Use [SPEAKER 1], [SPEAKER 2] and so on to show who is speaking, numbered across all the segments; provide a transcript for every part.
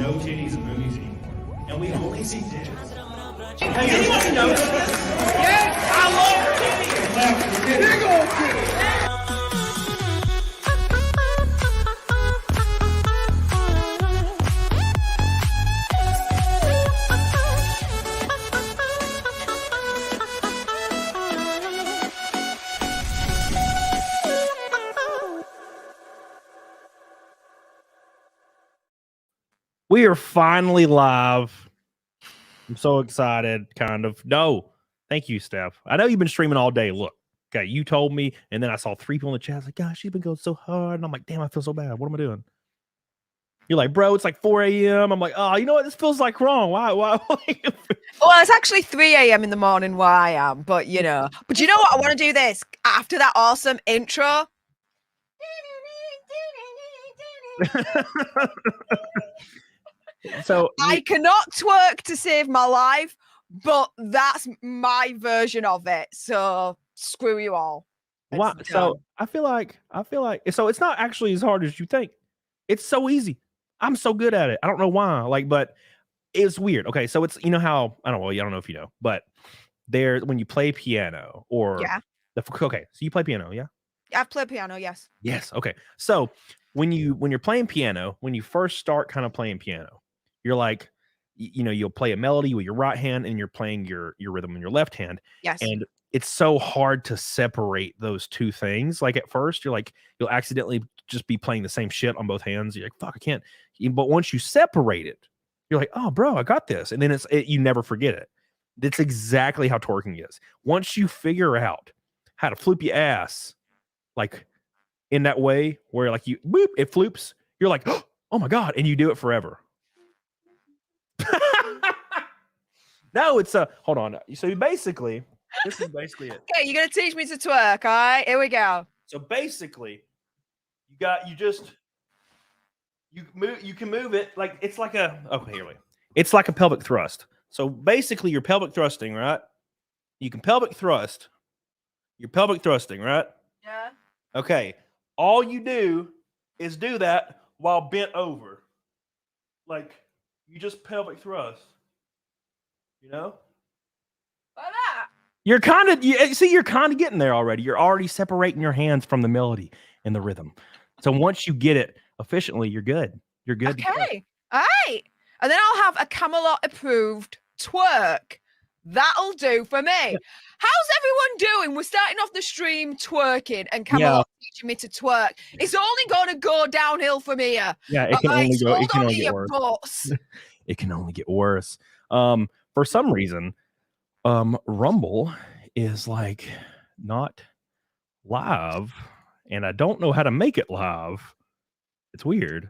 [SPEAKER 1] no titties in movies anymore, and we only see dicks. Hey, anyone notice this? Yes, I love titties. Big old titties.
[SPEAKER 2] We are finally live. I'm so excited, kind of. No, thank you, Stef. I know you've been streaming all day. Look, okay, you told me, and then I saw 3 people in the chat. I was like, gosh, she's been going so hard. And I'm like, damn, I feel so bad. What am I doing? You're like, bro, it's like 4 a.m. I'm like, oh, you know what? This feels like wrong. Why?
[SPEAKER 3] Well, it's actually 3 a.m. in the morning where I am, but you know. But you know what? I want to do this after that awesome intro.
[SPEAKER 2] So
[SPEAKER 3] I cannot twerk to save my life, but that's my version of it. So screw you all.
[SPEAKER 2] Wow. So I feel like so it's not actually as hard as you think. It's so easy. I'm so good at it. I don't know why. Like, but it's weird. Okay, so it's, you know how, I don't know if you know, but there, when you play piano or okay, so you play piano, yeah?
[SPEAKER 3] I've played piano, yes.
[SPEAKER 2] Yes. Okay. So when you're playing piano, when you first start kind of playing piano, you're like, you know, you'll play a melody with your right hand and you're playing your rhythm in your left hand.
[SPEAKER 3] Yes.
[SPEAKER 2] And it's so hard to separate those two things. Like at first, you're like, you'll accidentally just be playing the same shit on both hands. You're like, fuck, I can't. But once you separate it, you're like, oh, bro, I got this. And then you never forget it. That's exactly how twerking is. Once you figure out how to floop your ass, like in that way where like you, boop, it floops, you're like, oh my God. And you do it forever. No, it's hold on. So basically, this is basically it.
[SPEAKER 3] Okay, you're gonna teach me to twerk, all right? Here we go.
[SPEAKER 2] So basically, you can move it like it's like a it's like a pelvic thrust. So basically, you're pelvic thrusting, right? You can pelvic thrust. You're pelvic thrusting, right?
[SPEAKER 3] Yeah.
[SPEAKER 2] Okay. All you do is do that while bent over. Like you just pelvic thrust. You know?
[SPEAKER 3] Like that.
[SPEAKER 2] You're kind of getting there already. You're already separating your hands from the melody and the rhythm. So once you get it efficiently, you're good. You're good.
[SPEAKER 3] Okay. All right. And then I'll have a Camelot approved twerk. That'll do for me. How's everyone doing? We're starting off the stream twerking and Camelot teaching me to twerk. It's only going to go downhill from here.
[SPEAKER 2] Yeah, it can only go. It can only get worse. It can only get worse. For some reason, Rumble is like not live, and I don't know how to make it live. It's weird.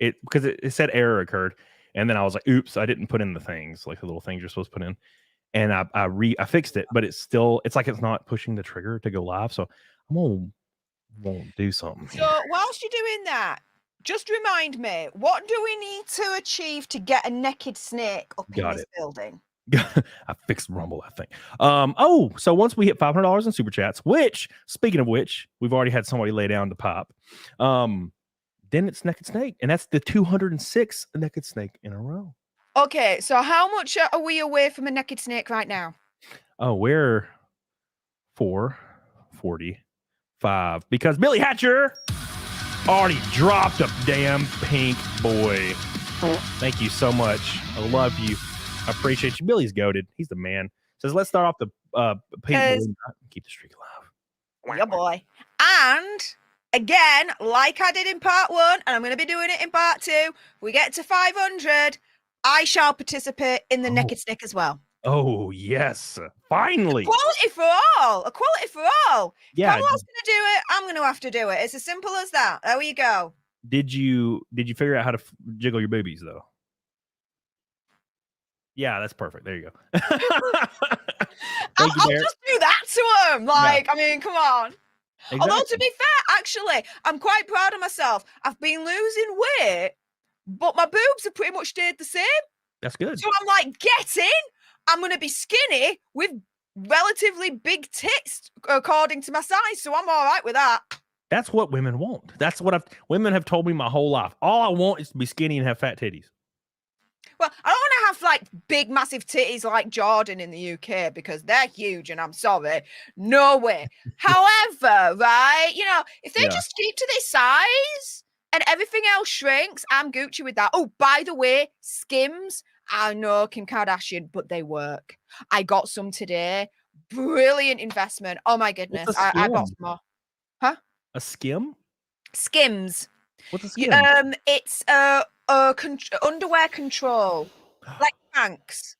[SPEAKER 2] Because it said error occurred, and then I was like, "Oops, I didn't put in the things, like the little things you're supposed to put in." And I fixed it, but it's like it's not pushing the trigger to go live. So I'm gonna do something.
[SPEAKER 3] So whilst you're doing that, just remind me, what do we need to achieve to get a naked snake up in this building?
[SPEAKER 2] I fixed Rumble, I think. So once we hit $500 in super chats, which, speaking of which, we've already had somebody lay down to pop. Then it's Naked Snake, and that's the 206th Naked Snake in a row.
[SPEAKER 3] Okay, so how much are we away from a naked snake right now?
[SPEAKER 2] Oh, we're 445 because Billy Hatcher already dropped a damn pink boy. Thank you so much. I love you. I appreciate you. Billy's goated. He's the man. Says, let's start off the pink boy. Keep the streak alive.
[SPEAKER 3] Yeah, boy. And again, like I did in part 1, and I'm going to be doing it in part 2, if we get to 500, I shall participate in the naked snake as well.
[SPEAKER 2] Oh, yes. Finally.
[SPEAKER 3] Equality for all. Equality for all.
[SPEAKER 2] Yeah.
[SPEAKER 3] If Carlos going to do it, I'm going to have to do it. It's as simple as that. There you go.
[SPEAKER 2] Did you figure out how to jiggle your boobies, though? Yeah, that's perfect. There you go.
[SPEAKER 3] I'll just do that to him. Like, yeah. I mean, come on. Exactly. Although, to be fair, actually, I'm quite proud of myself. I've been losing weight, but my boobs have pretty much stayed the same.
[SPEAKER 2] That's good.
[SPEAKER 3] So I'm like, get in. I'm going to be skinny with relatively big tits according to my size. So I'm all right with that.
[SPEAKER 2] That's what women want. That's what women have told me my whole life. All I want is to be skinny and have fat titties.
[SPEAKER 3] Well, I don't want to have like big, massive titties like Jordan in the UK because they're huge, and I'm sorry, no way. However, right, if they just keep to this size and everything else shrinks, I'm Gucci with that. Oh, by the way, Skims. I know Kim Kardashian, but they work. I got some today. Brilliant investment. Oh my goodness,
[SPEAKER 2] What's a
[SPEAKER 3] I
[SPEAKER 2] skim?
[SPEAKER 3] got some more. Huh?
[SPEAKER 2] A skim?
[SPEAKER 3] Skims.
[SPEAKER 2] What's a skim?
[SPEAKER 3] It's underwear control, like Hanks.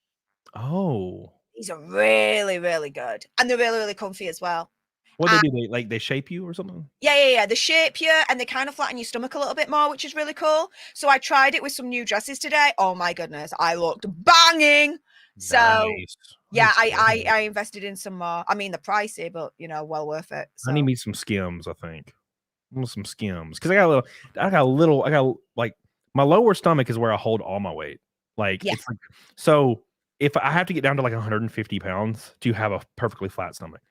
[SPEAKER 2] Oh.
[SPEAKER 3] These are really, really good, and they're really, really comfy as well.
[SPEAKER 2] What do they do? They shape you or something?
[SPEAKER 3] Yeah. They shape you, and they kind of flatten your stomach a little bit more, which is really cool. So I tried it with some new dresses today. Oh my goodness, I looked banging. So
[SPEAKER 2] Nice.
[SPEAKER 3] yeah, I invested in some more. I mean, they're pricey, but well worth it. So.
[SPEAKER 2] I need me some Skims, I think. I want some Skims because I got like my lower stomach is where I hold all my weight. Like it's like so if I have to get down to like 150 pounds to have a perfectly flat stomach,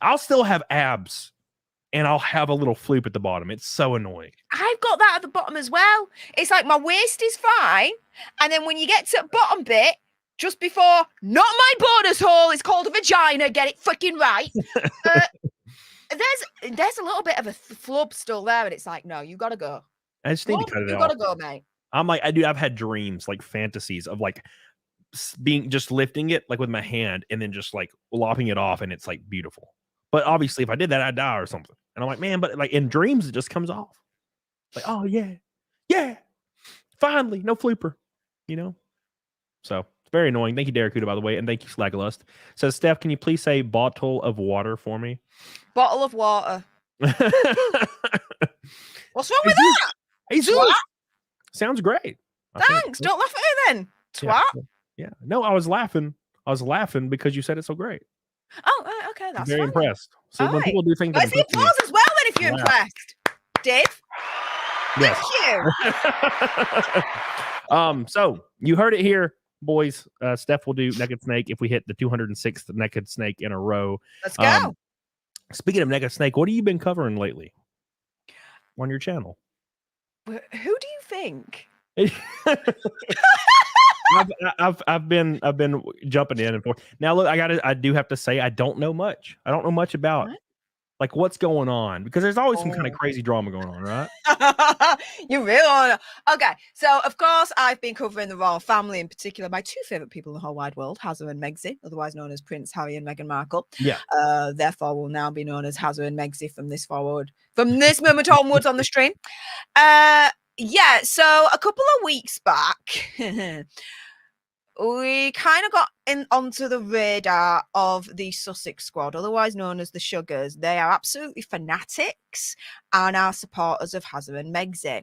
[SPEAKER 2] I'll still have abs and I'll have a little floop at the bottom. It's so annoying.
[SPEAKER 3] I've got that at the bottom as well. It's like my waist is fine, and then when you get to the bottom bit, just before, not my bonus hole, it's called a vagina, get it freaking right. There's a little bit of a flub still there, and it's like, no, you gotta go.
[SPEAKER 2] I just need to cut it
[SPEAKER 3] You
[SPEAKER 2] off.
[SPEAKER 3] gotta go, mate.
[SPEAKER 2] I'm like, I've had dreams, like fantasies of like just lifting it like with my hand and then just like lopping it off, and it's like beautiful. But obviously, if I did that, I'd die or something. And I'm like, man, but like in dreams, it just comes off. Like, oh yeah, finally, no flooper, So it's very annoying. Thank you, Derek Huda, by the way, and thank you, Slaglust. Says Steph, can you please say bottle of water for me?
[SPEAKER 3] Bottle of water. What's wrong with that?
[SPEAKER 2] Jesus. Sounds great.
[SPEAKER 3] Thanks. Don't laugh at it then. Twat.
[SPEAKER 2] Yeah. No, I was laughing. Because you said it so great.
[SPEAKER 3] Oh, okay. That's
[SPEAKER 2] very impressed. So when people do things,
[SPEAKER 3] let's see applause as well then if you're impressed. Dave.
[SPEAKER 2] Yes.
[SPEAKER 3] Thank
[SPEAKER 2] you. So you heard it here, boys. Steph will do Naked Snake if we hit the 206th Naked Snake in a row.
[SPEAKER 3] Let's go.
[SPEAKER 2] Speaking of Naked Snake, what have you been covering lately on your channel?
[SPEAKER 3] Who do you think?
[SPEAKER 2] I've been jumping in and forth. Now look, I do have to say I don't know much. I don't know much about like what's going on because there's always some kind of crazy drama going on, right?
[SPEAKER 3] You really want to. Okay, so of course I've been covering the royal family, in particular my two favorite people in the whole wide world, Hazza and Megxi, otherwise known as Prince Harry and Meghan Markle.
[SPEAKER 2] Yeah.
[SPEAKER 3] Therefore will now be known as Hazza and Megxi from this moment onwards on the stream. Yeah, so a couple of weeks back, we kind of got onto the radar of the Sussex squad, otherwise known as the Sugars. They are absolutely fanatics and are supporters of Hazza and Megxi.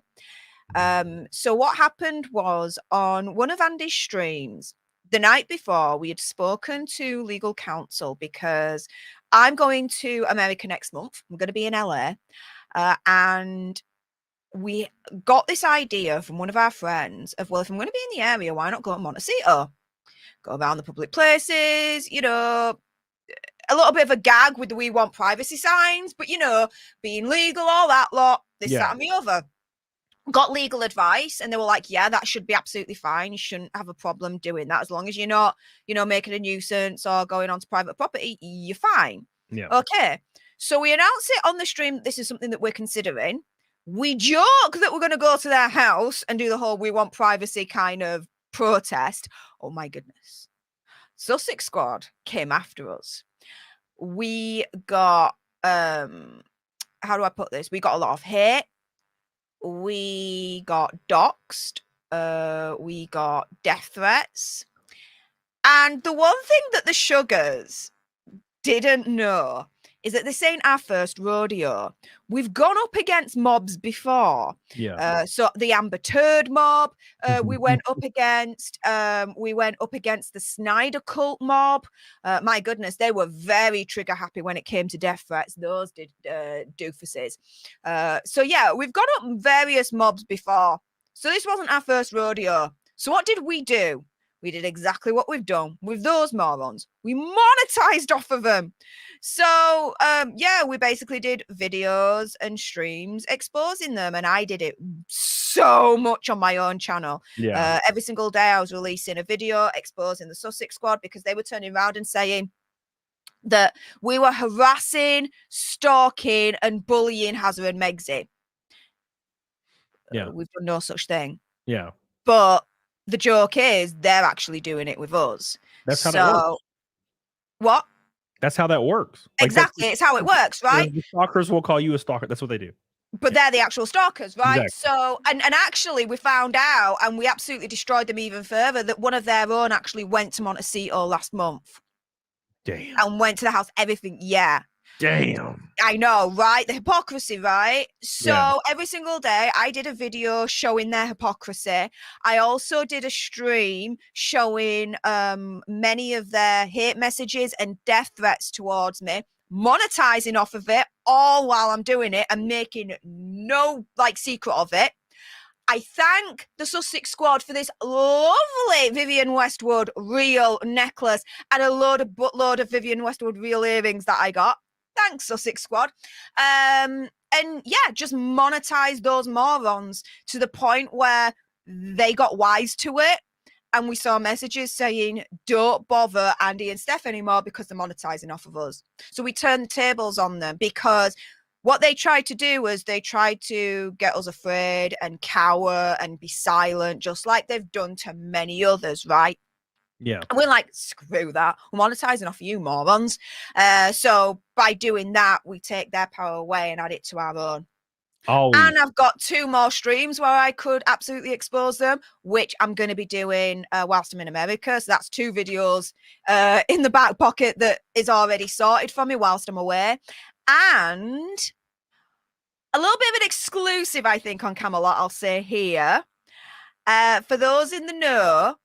[SPEAKER 3] So what happened was on one of Andy's streams, the night before, we had spoken to legal counsel because I'm going to America next month. I'm going to be in LA. And we got this idea from one of our friends of, well, if I'm going to be in the area, why not go to Montecito? Go around the public places, a little bit of a gag with the "We Want Privacy" signs, but, being legal, all that lot, this, that, and the other. Got legal advice, and they were like, yeah, that should be absolutely fine. You shouldn't have a problem doing that as long as you're not, making a nuisance or going onto private property, you're fine.
[SPEAKER 2] Yeah.
[SPEAKER 3] Okay. So we announced it on the stream. This is something that we're considering. We joke that we're going to go to their house and do the whole "We Want Privacy" kind of protest. Oh my goodness. Sussex squad came after us. We got, how do I put this? We got a lot of hate. We got doxed. We got death threats. And the one thing that the Sugars didn't know is that this ain't our first rodeo. We've gone up against mobs before.
[SPEAKER 2] Yeah.
[SPEAKER 3] So the Amber Turd mob, we went up against. We went up against the Snyder Cult mob. My goodness, they were very trigger happy when it came to death threats. Those did doofuses. So yeah, we've gone up various mobs before. So this wasn't our first rodeo. So what did we do? We did exactly what we've done with those morons. We monetized off of them. So, yeah, we basically did videos and streams exposing them. And I did it so much on my own channel.
[SPEAKER 2] Yeah.
[SPEAKER 3] Every single day I was releasing a video exposing the Sussex Squad because they were turning around and saying that we were harassing, stalking, and bullying Hazza and Megzy.
[SPEAKER 2] Yeah.
[SPEAKER 3] We've done no such thing.
[SPEAKER 2] Yeah.
[SPEAKER 3] But the joke is they're actually doing it with us.
[SPEAKER 2] That's how that works.
[SPEAKER 3] What?
[SPEAKER 2] That's how that works. Like,
[SPEAKER 3] exactly. It's how it works, right?
[SPEAKER 2] The stalkers will call you a stalker. That's what they do.
[SPEAKER 3] But they're the actual stalkers, right?
[SPEAKER 2] Exactly.
[SPEAKER 3] So, and actually we found out, and we absolutely destroyed them even further, that one of their own actually went to Montecito last month.
[SPEAKER 2] Damn.
[SPEAKER 3] And went to the house, everything. Yeah.
[SPEAKER 2] Damn.
[SPEAKER 3] I know, right? The hypocrisy, right? So
[SPEAKER 2] Yeah.
[SPEAKER 3] every single day I did a video showing their hypocrisy. I also did a stream showing many of their hate messages and death threats towards me, monetizing off of it all while I'm doing it and making no secret of it. I thank the Sussex Squad for this lovely Vivienne Westwood real necklace and a buttload of Vivienne Westwood real earrings that I got. Thanks, Sussex Squad. And yeah, just monetize those morons to the point where they got wise to it. And we saw messages saying, don't bother Andy and Stef anymore because they're monetizing off of us. So we turned the tables on them because what they tried to do was they tried to get us afraid and cower and be silent, just like they've done to many others, right?
[SPEAKER 2] Yeah.
[SPEAKER 3] And we're like, screw that. We're monetizing off of you morons. So by doing that, we take their power away and add it to our own.
[SPEAKER 2] Oh.
[SPEAKER 3] And I've got 2 more streams where I could absolutely expose them, which I'm going to be doing whilst I'm in America. So that's 2 videos in the back pocket that is already sorted for me whilst I'm away. And a little bit of an exclusive, I think, on Camelot, I'll say here. For those in the know,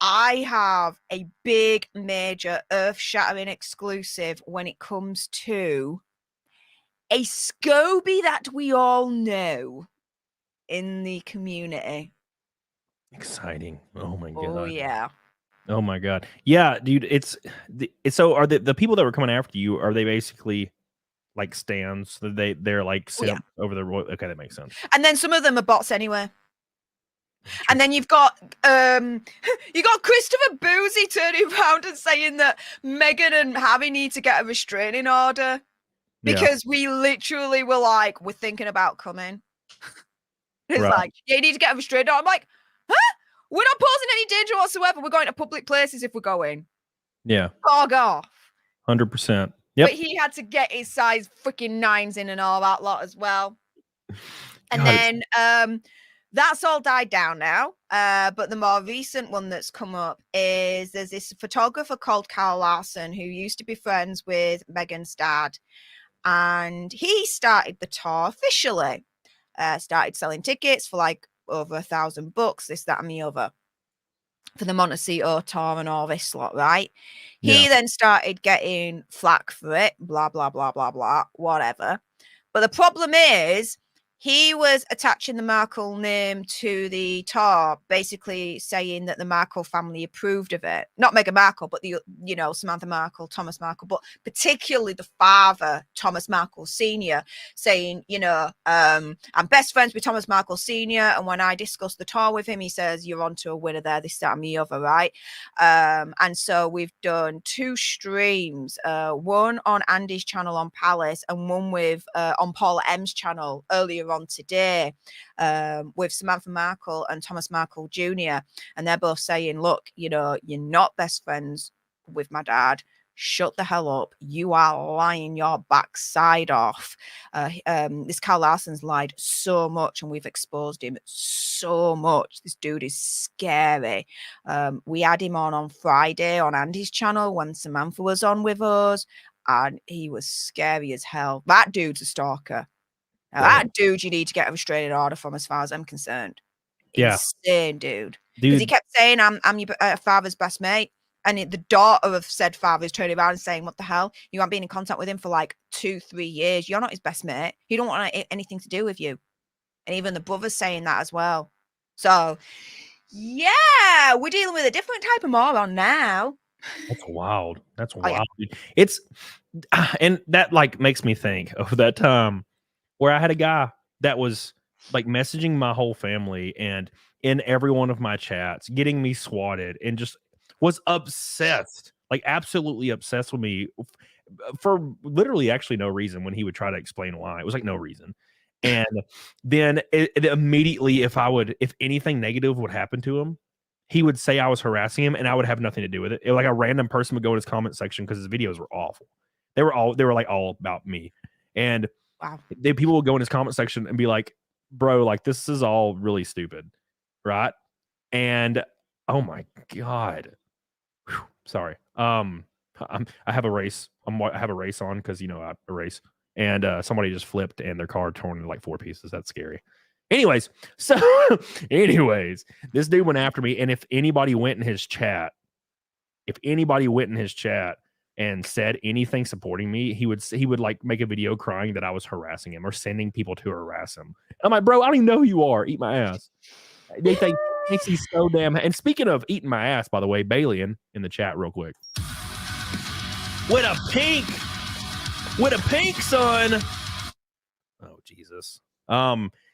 [SPEAKER 3] I have a big, major, earth-shattering exclusive when it comes to a Scooby that we all know in the community.
[SPEAKER 2] Exciting. Oh my god.
[SPEAKER 3] Oh yeah.
[SPEAKER 2] Oh my god. Yeah, dude, so are the people that were coming after you, are they basically like stands? They're like simp over the okay, that makes sense.
[SPEAKER 3] And then some of them are bots anyway. And then you've got Christopher Boozy turning around and saying that Meghan and Harry need to get a restraining order because we literally were like, we're thinking about coming. It's like, yeah, you need to get a restraining order. I'm like, huh? We're not posing any danger whatsoever. We're going to public places if we're going.
[SPEAKER 2] Yeah.
[SPEAKER 3] Fog off.
[SPEAKER 2] 100%. Yep.
[SPEAKER 3] But he had to get his size freaking 9s in and all that lot as well. And then that's all died down now. But the more recent one that's come up is there's this photographer called Carl Larson who used to be friends with Meghan's dad. And he started the tour officially. Started selling tickets for like over $1,000, this, that, and the other, for the Montecito tour and all this lot, right? He then started getting flack for it, blah, blah, blah, blah, blah, whatever. But the problem is, he was attaching the Markle name to the tour, basically saying that the Markle family approved of it. Not Meghan Markle, but Samantha Markle, Thomas Markle, but particularly the father, Thomas Markle Sr., saying, I'm best friends with Thomas Markle Sr. And when I discussed the tour with him, he says, you're onto a winner there, this, that, and the other, right? And so we've done 2 streams, one on Andy's channel on Palace and one with on Paula M's channel earlier on today, with Samantha Markle and Thomas Markle Jr. And they're both saying, look, you're not best friends with my dad. Shut the hell up. You are lying your backside off. This Carl Larson's lied so much and we've exposed him so much. This dude is scary. We had him on Friday on Andy's channel when Samantha was on with us, and he was scary as hell. That dude's a stalker. That dude you need to get a restraining order from, as far as I'm concerned.
[SPEAKER 2] Yeah.
[SPEAKER 3] Insane dude. Because he kept saying, I'm your father's best mate. And the daughter of said father is turning around and saying, what the hell? You haven't been in contact with him for like 2-3 years. You're not his best mate. He don't want anything to do with you. And even the brother's saying that as well. So, Yeah, we're dealing with a different type of moron now.
[SPEAKER 2] That's wild. That's
[SPEAKER 3] Oh, yeah.
[SPEAKER 2] wild. Dude. It's and that like makes me think of that time where I had a guy that was like messaging my whole family and in every one of my chats, getting me swatted, and just was obsessed, like absolutely obsessed with me for literally actually no reason. When he would try to explain why, it was like no reason. And then it immediately, if anything negative would happen to him, he would say I was harassing him, and I would have nothing to do with it. Like a random person would go in his comment section because his videos were awful. They were like all about me, and
[SPEAKER 3] Wow.
[SPEAKER 2] people would go in his comment section and be like, "Bro, like this is all really stupid, right?" And oh my god, whew, sorry. I have a race. I have a race on because I race, and somebody just flipped and their car torn into like 4 pieces. That's scary. Anyways, this dude went after me, and if anybody went in his chat, and said anything supporting me, he would like make a video crying that I was harassing him or sending people to harass him. I'm like, bro, I don't even know who you are. Eat my ass. They think thinks he's so damn. And speaking of eating my ass, by the way, Bailey in the chat real quick. With a pink, son. Oh Jesus.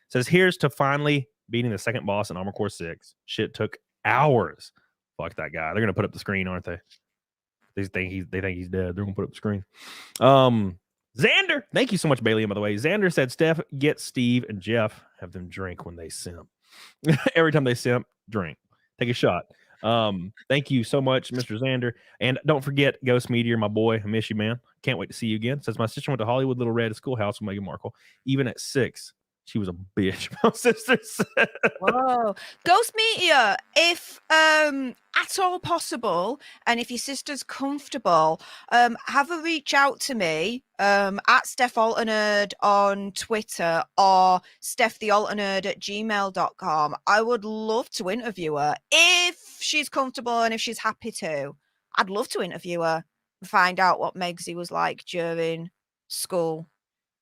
[SPEAKER 2] Says here's to finally beating the second boss in Armor Core 6. Shit took hours. Fuck that guy. They're gonna put up the screen, aren't they? They think he's dead. They're gonna put up the screen. Xander, thank you so much, Bailey. By the way, Xander said, Steph, get Steve and Jeff, have them drink when they simp. Every time they simp, drink. Take a shot. Thank you so much, Mr. Xander. And don't forget, Ghost Meteor, my boy. I miss you, man. Can't wait to see you again. Says my sister went to Hollywood Little Red Schoolhouse with Meghan Markle. Even at 6, she was a bitch. My sister said.
[SPEAKER 3] Whoa. Ghost Meteor, if at all possible, and if your sister's comfortable, have her reach out to me at Stef Alternerd on Twitter or stefthealternerd@gmail.com. I would love to interview her if she's comfortable and if she's happy to. I'd love to interview her and find out what Megsy was like during school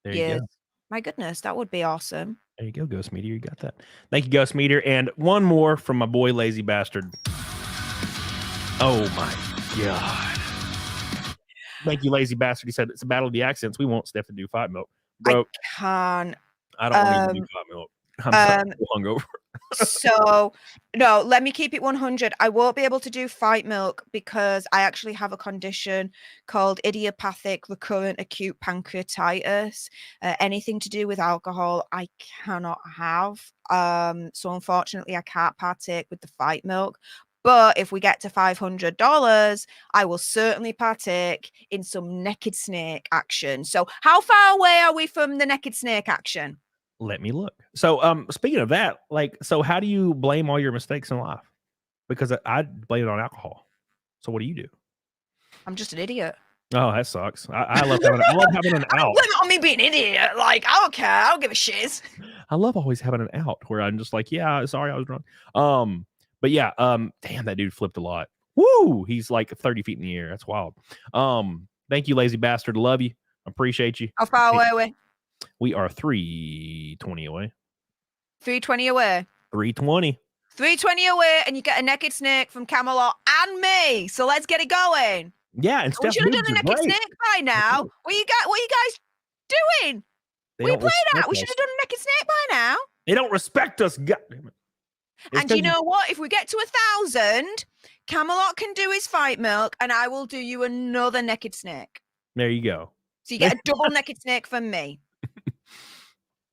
[SPEAKER 3] years. My goodness, that would be awesome.
[SPEAKER 2] There you go, Ghost Meteor. You got that. Thank you, Ghost Meteor. And one more from my boy, Lazy Bastard. Oh, my God. Thank you, Lazy Bastard. He said, it's a battle of the accents. We want Steph to do fight milk. Bro,
[SPEAKER 3] I
[SPEAKER 2] don't want to do fight milk. I'm so hungover.
[SPEAKER 3] So, no, let me keep it 100. I won't be able to do fight milk because I actually have a condition called idiopathic recurrent acute pancreatitis. Anything to do with alcohol, I cannot have. So unfortunately, I can't partake with the fight milk. But if we get to $500, I will certainly partake in some naked snake action. So how far away are we from the naked snake action?
[SPEAKER 2] Let me look. So, speaking of that, so how do you blame all your mistakes in life? Because I blame it on alcohol. So what do you do?
[SPEAKER 3] I'm just an idiot.
[SPEAKER 2] Oh, that sucks. I love having an out.
[SPEAKER 3] Blame it on me being an idiot. Like, I don't care. I don't give a shiz.
[SPEAKER 2] I love always having an out where I'm just like, yeah, sorry, I was drunk. But yeah, damn, that dude flipped a lot. Woo! He's like 30 feet in the air. That's wild. Thank you, Lazy Bastard. Love you. Appreciate you.
[SPEAKER 3] How far away are we?
[SPEAKER 2] We are 320 away.
[SPEAKER 3] 320 away.
[SPEAKER 2] 320.
[SPEAKER 3] 320 away, and you get a naked snake from Camelot and me. So let's get it going.
[SPEAKER 2] Yeah, and
[SPEAKER 3] we should have done a naked snake by now. What you guys doing? We played out. We should have done a naked snake by now.
[SPEAKER 2] They don't respect us. God damn it.
[SPEAKER 3] And you know what? If we get to 1,000, Camelot can do his fight milk, and I will do you another naked snake.
[SPEAKER 2] There you go.
[SPEAKER 3] So you get a double naked snake from me.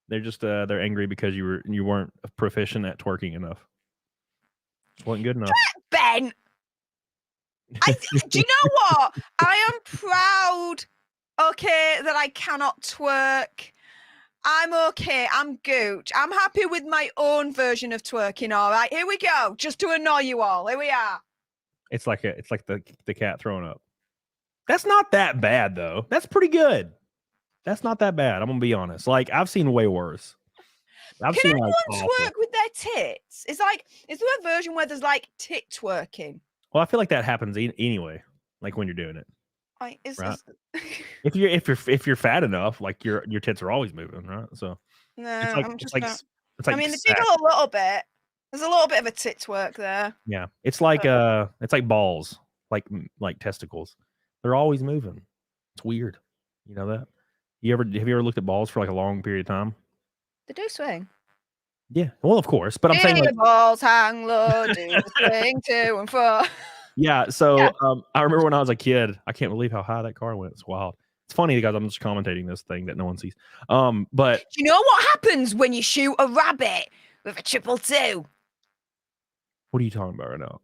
[SPEAKER 2] They're just they're angry because you weren't proficient at twerking enough. It wasn't good enough.
[SPEAKER 3] Ben, do you know what? I am proud, okay, that I cannot twerk. I'm okay. I'm gooch. I'm happy with my own version of twerking. All right, here we go. Just to annoy you all. Here we are.
[SPEAKER 2] It's like the cat throwing up. That's not that bad though. That's pretty good. That's not that bad. I'm gonna be honest. Like I've seen way worse.
[SPEAKER 3] Can anyone twerk with their tits? Is there a version where there's like tit twerking?
[SPEAKER 2] Well, I feel like that happens anyway. Like when you're doing it.
[SPEAKER 3] Right?
[SPEAKER 2] If you're fat enough, like your tits are always moving, right? So
[SPEAKER 3] no,
[SPEAKER 2] it's like
[SPEAKER 3] I mean, they
[SPEAKER 2] sad.
[SPEAKER 3] jiggle a little bit. There's a little bit of a tit twerk there.
[SPEAKER 2] Yeah, it's like balls, like testicles. They're always moving. It's weird. You know that? Have you ever looked at balls for like a long period of time?
[SPEAKER 3] They do swing.
[SPEAKER 2] Yeah, well, of course, but I'm saying like
[SPEAKER 3] balls hang low, do the swing to and fro.
[SPEAKER 2] Yeah, so I remember when I was a kid, I can't believe how high that car went. It's wild. It's funny because I'm just commentating this thing that no one sees. But
[SPEAKER 3] do you know what happens when you shoot a rabbit with a 222?
[SPEAKER 2] What are you talking about right now?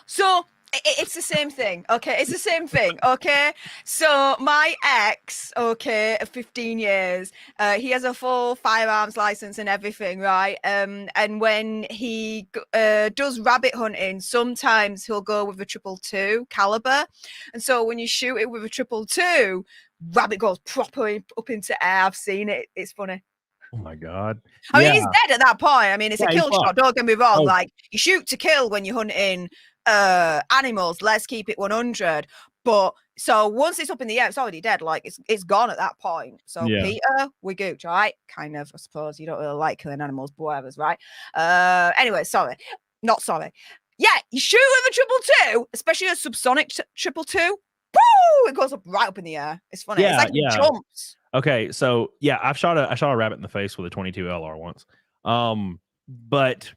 [SPEAKER 3] So it's the same thing, okay? It's the same thing, okay? So my ex, okay, of 15 years, he has a full firearms license and everything, right? And when he does rabbit hunting, sometimes he'll go with a 222 caliber. And so when you shoot it with a 222, rabbit goes properly up into air. I've seen it. It's funny.
[SPEAKER 2] Oh my God.
[SPEAKER 3] I mean, he's dead at that point. I mean, it's a kill shot. Don't get me wrong.
[SPEAKER 2] Oh.
[SPEAKER 3] Like, you shoot to kill when you're hunting animals. Let's keep it 100. But so once it's up in the air, it's already dead. Like, it's gone at that point. So Peter, we gooch, right? Kind of, I suppose. You don't really like killing animals, but whatever's right. Anyway, not sorry. Yeah, you shoot with a 222, especially a subsonic 222. Woo! It goes up right up in the air. It's funny. It's like it jumps.
[SPEAKER 2] Okay, so yeah, I shot a rabbit in the face with a 22 LR once. But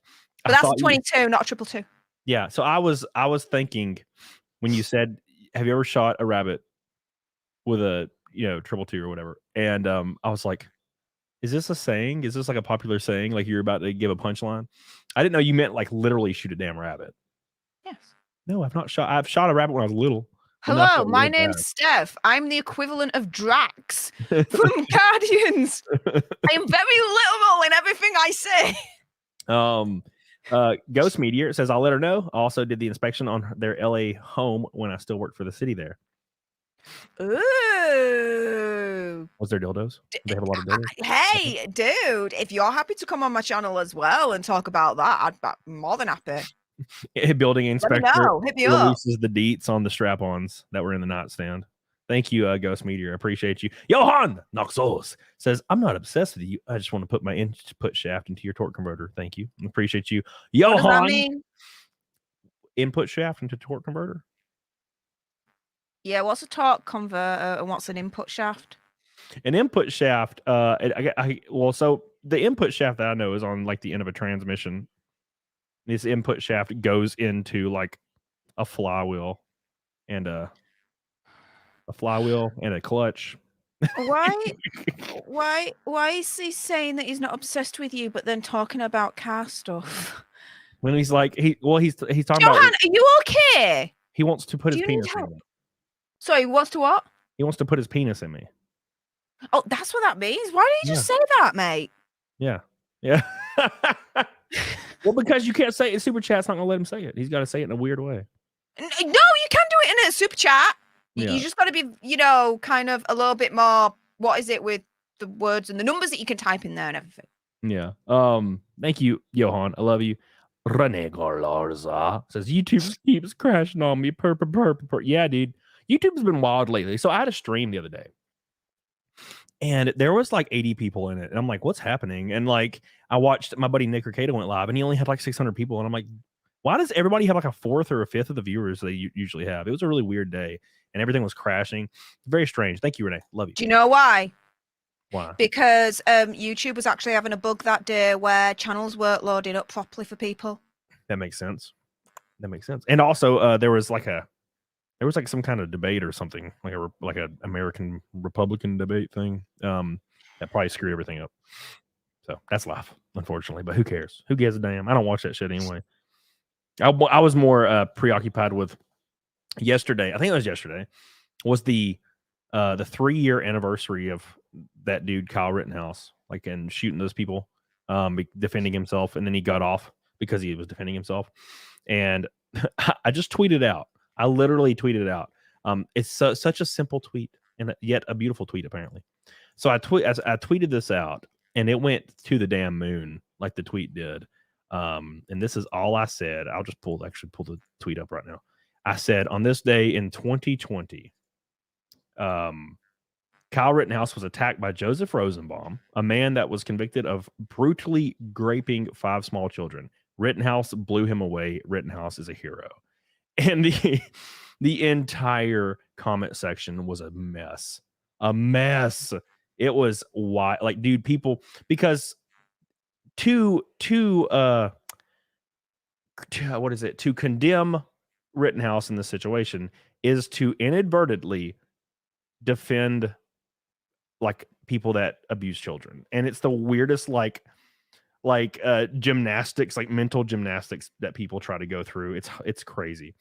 [SPEAKER 3] that's a 22, not a 222.
[SPEAKER 2] Yeah, so I was thinking when you said, have you ever shot a rabbit with a 222 or whatever? And I was like, is this a saying? Is this like a popular saying? Like you're about to give a punchline? I didn't know you meant like literally shoot a damn rabbit.
[SPEAKER 3] Yes.
[SPEAKER 2] No, I've shot a rabbit when I was little.
[SPEAKER 3] Hello, my name's Stef. I'm the equivalent of Drax from Guardians. I am very literal in everything I say.
[SPEAKER 2] Ghost Meteor says, I'll let her know. I also did the inspection on their LA home when I still worked for the city there.
[SPEAKER 3] Ooh.
[SPEAKER 2] Was there dildos? They have a lot of dildos.
[SPEAKER 3] Hey, dude, if you're happy to come on my channel as well and talk about that, I'd be more than happy.
[SPEAKER 2] Building inspector
[SPEAKER 3] Hit me
[SPEAKER 2] releases the deets on the strap-ons that were in the nightstand. Thank you, Ghost Meteor. I appreciate you. Johan Noxos says, I'm not obsessed with you. I just want to put my input shaft into your torque converter. Thank you. I appreciate you. Johan. What does that mean? Input shaft into torque converter.
[SPEAKER 3] Yeah, what's a torque converter and what's an input shaft?
[SPEAKER 2] An input shaft, so the input shaft that I know is on like the end of a transmission. This input shaft goes into like a flywheel and a clutch.
[SPEAKER 3] Why is he saying that he's not obsessed with you, but then talking about car stuff?
[SPEAKER 2] When he's like, he's talking
[SPEAKER 3] Johan,
[SPEAKER 2] about.
[SPEAKER 3] Are you okay?
[SPEAKER 2] He wants to put his penis in me.
[SPEAKER 3] Sorry, he wants to what?
[SPEAKER 2] He wants to put his penis in me.
[SPEAKER 3] Oh, that's what that means. Why did you just say that, mate?
[SPEAKER 2] Yeah. Well, because you can't say it. Super Chat's not gonna let him say it. He's got to say it in a weird way.
[SPEAKER 3] No, you can do it in a super chat.
[SPEAKER 2] Yeah.
[SPEAKER 3] You just got to be, kind of a little bit more. What is it with the words and the numbers that you can type in there and everything?
[SPEAKER 2] Yeah. Thank you, Johan. I love you. Rene Garlarza says YouTube keeps crashing on me. Yeah, dude. YouTube's been wild lately. So I had a stream the other day. And there was like 80 people in it. And I'm like, what's happening? And like, I watched my buddy Nick Arcado went live and he only had like 600 people. And I'm like, why does everybody have like a fourth or a fifth of the viewers they usually have? It was a really weird day and everything was crashing. Very strange. Thank you, Renee. Love you.
[SPEAKER 3] Do you know why?
[SPEAKER 2] Why?
[SPEAKER 3] Because YouTube was actually having a bug that day where channels weren't loading up properly for people.
[SPEAKER 2] That makes sense. And also there was like some kind of debate or something, like a American Republican debate thing that probably screwed everything up. So that's life, unfortunately. But who cares? Who gives a damn? I don't watch that shit anyway. I was more preoccupied with yesterday. I think it was yesterday. Was the 3-year anniversary of that dude Kyle Rittenhouse, like, and shooting those people, defending himself, and then he got off because he was defending himself. And I just tweeted out. I literally tweeted it out. It's such a simple tweet, and yet a beautiful tweet, apparently. So I tweeted this out, and it went to the damn moon, like the tweet did. And this is all I said. I'll just pull the tweet up right now. I said, on this day in 2020, Kyle Rittenhouse was attacked by Joseph Rosenbaum, a man that was convicted of brutally raping 5 small children. Rittenhouse blew him away. Rittenhouse is a hero. And the entire comment section was a mess. A mess. It was why, like, dude, people, because to what is it? To condemn Rittenhouse in this situation is to inadvertently defend like people that abuse children. And it's the weirdest like gymnastics, like mental gymnastics that people try to go through. It's crazy.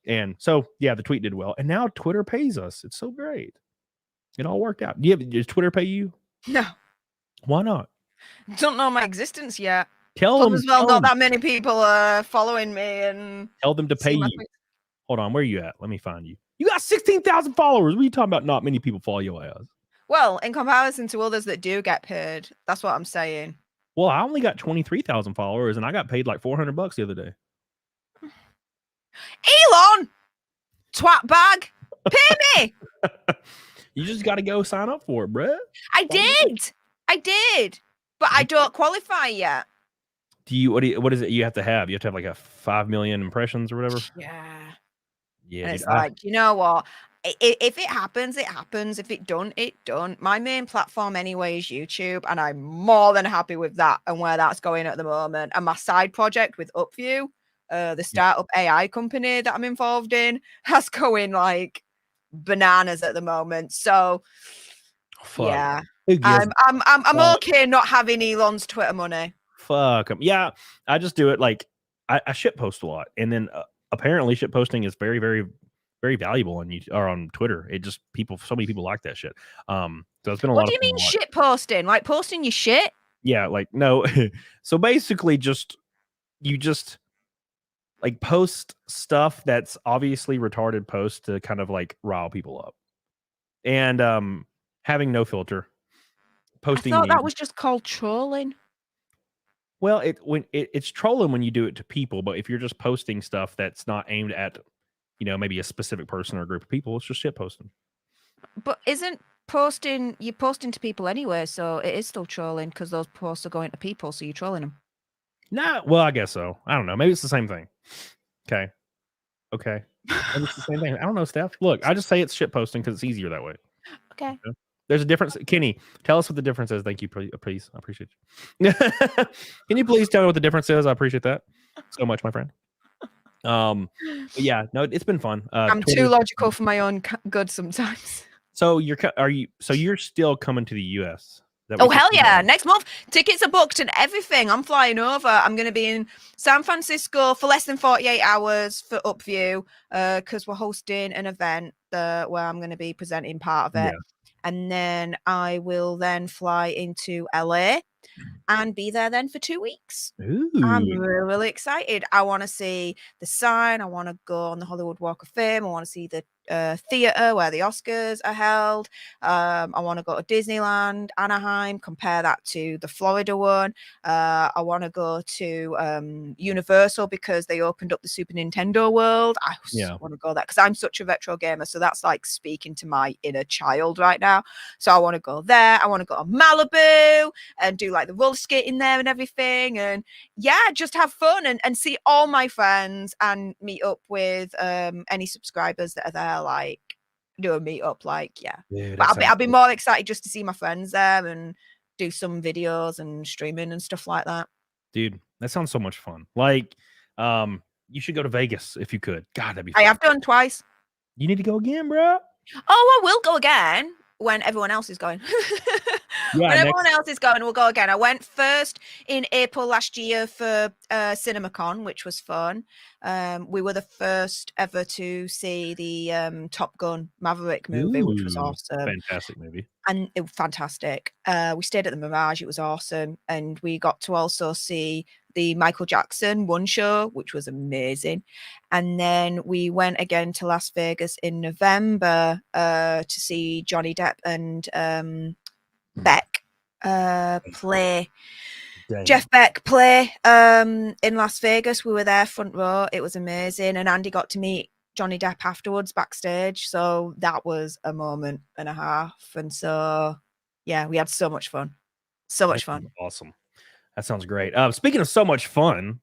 [SPEAKER 2] And so yeah, the tweet did well. And now Twitter pays us. It's so great. It all worked out. Does Twitter pay you?
[SPEAKER 3] No.
[SPEAKER 2] Why not?
[SPEAKER 3] Don't know my existence yet.
[SPEAKER 2] Tell them.
[SPEAKER 3] As well, not that many people following me, and
[SPEAKER 2] tell them to pay you. Hold on, where are you at? Let me find you. You got 16,000 followers. What are you talking about? Not many people follow your ass.
[SPEAKER 3] Well, in comparison to others that do get paid, that's what I'm saying.
[SPEAKER 2] Well, I only got 23,000 followers, and I got paid like $400 the other day.
[SPEAKER 3] Elon, twat bag, pay me.
[SPEAKER 2] You just got to go sign up for it, bruh.
[SPEAKER 3] I did, but I don't qualify yet.
[SPEAKER 2] What is it you have to have? You have to have like a 5 million impressions or whatever.
[SPEAKER 3] Yeah.
[SPEAKER 2] Yeah.
[SPEAKER 3] It's like, you know what? If it happens, it happens. If it don't, it don't. My main platform anyway is YouTube, and I'm more than happy with that and where that's going at the moment. And my side project with Upview, the startup AI company that I'm involved in, that's going like bananas at the moment. So yeah, I'm okay not having Elon's Twitter money.
[SPEAKER 2] Fuck him. Yeah, I just do it like I shit post a lot, and then apparently shit posting is very, very, very valuable on YouTube or on Twitter. It just so many people like that shit. So it's been a lot.
[SPEAKER 3] What do you mean shit posting? Like posting your shit?
[SPEAKER 2] Yeah, like no. So basically, you just like post stuff that's obviously retarded posts to kind of like rile people up, and having no filter. Posting.
[SPEAKER 3] I thought that was just called trolling.
[SPEAKER 2] Well, it's trolling when you do it to people, but if you're just posting stuff that's not aimed at, maybe a specific person or a group of people, it's just shit posting.
[SPEAKER 3] But you're posting to people anyway, so it is still trolling because those posts are going to people, so you're trolling them.
[SPEAKER 2] Nah, well, I guess so. I don't know. Maybe it's the same thing. Okay. Maybe it's the same thing. I don't know, Steph. Look, I just say it's shit posting because it's easier that way.
[SPEAKER 3] Okay.
[SPEAKER 2] There's a difference. Kenny, tell us what the difference is. Thank you, please. I appreciate you. Can you please tell me what the difference is? I appreciate that so much, my friend. Yeah, no, it's been fun.
[SPEAKER 3] I'm too logical for my own good sometimes.
[SPEAKER 2] So you're still coming to the US?
[SPEAKER 3] Oh hell yeah! Next month, tickets are booked and everything. I'm flying over. I'm going to be in San Francisco for less than 48 hours for Upview because we're hosting an event where I'm going to be presenting part of it. Yeah. And then I will then fly into LA and be there then for 2 weeks.
[SPEAKER 2] Ooh.
[SPEAKER 3] I'm really, really excited. I want to see the sign. I want to go on the Hollywood Walk of Fame. I want to see the theater where the Oscars are held. I want to go to Disneyland, Anaheim, compare that to the Florida one. I want to go to Universal because they opened up the Super Nintendo World. I want to go there because I'm such a retro gamer. So that's like speaking to my inner child right now. So I want to go there. I want to go to Malibu and do like the roller skating there and everything. And yeah, just have fun and see all my friends and meet up with any subscribers that are there. Like do a meetup, like
[SPEAKER 2] Dude,
[SPEAKER 3] but I'll be more excited just to see my friends there and do some videos and streaming and stuff like that.
[SPEAKER 2] Dude, that sounds so much fun. Like, you should go to Vegas if you could. God, that'd be fun.
[SPEAKER 3] I have done twice.
[SPEAKER 2] You need to go again, bro.
[SPEAKER 3] Oh, I will go again when everyone else is going. When everyone else is going, we'll go again. I went first in April last year for CinemaCon, which was fun. We were the first ever to see the Top Gun Maverick movie, which was awesome.
[SPEAKER 2] Fantastic movie.
[SPEAKER 3] And it was fantastic. We stayed at the Mirage. It was awesome. And we got to also see the Michael Jackson One show, which was amazing. And then we went again to Las Vegas in November to see Johnny Depp and Beck play. Dang. Jeff Beck play in Las Vegas. We were there front row. It was amazing. And Andy got to meet Johnny Depp afterwards backstage. So that was a moment and a half. And so, yeah, we had so much fun. So much fun.
[SPEAKER 2] Awesome. That sounds great. Speaking of so much fun,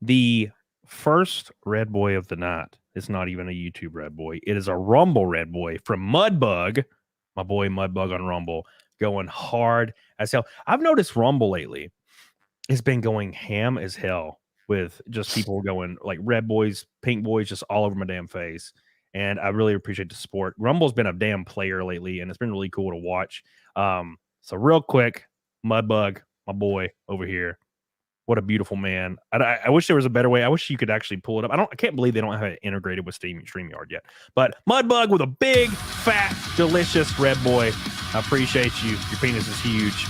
[SPEAKER 2] the first Red Boy of the night is not even a YouTube Red Boy. It is a Rumble Red Boy from Mudbug. My boy Mudbug on Rumble going hard as hell. I've noticed Rumble lately has been going ham as hell with just people going like red boys, pink boys, just all over my damn face. And I really appreciate the support. Rumble's been a damn player lately, and it's been really cool to watch. So real quick, Mudbug, my boy over here. What a beautiful man. I wish there was a better way. I wish you could actually pull it up. I can't believe they don't have it integrated with StreamYard yet. But Mudbug with a big, fat, delicious red boy. I appreciate you. Your penis is huge.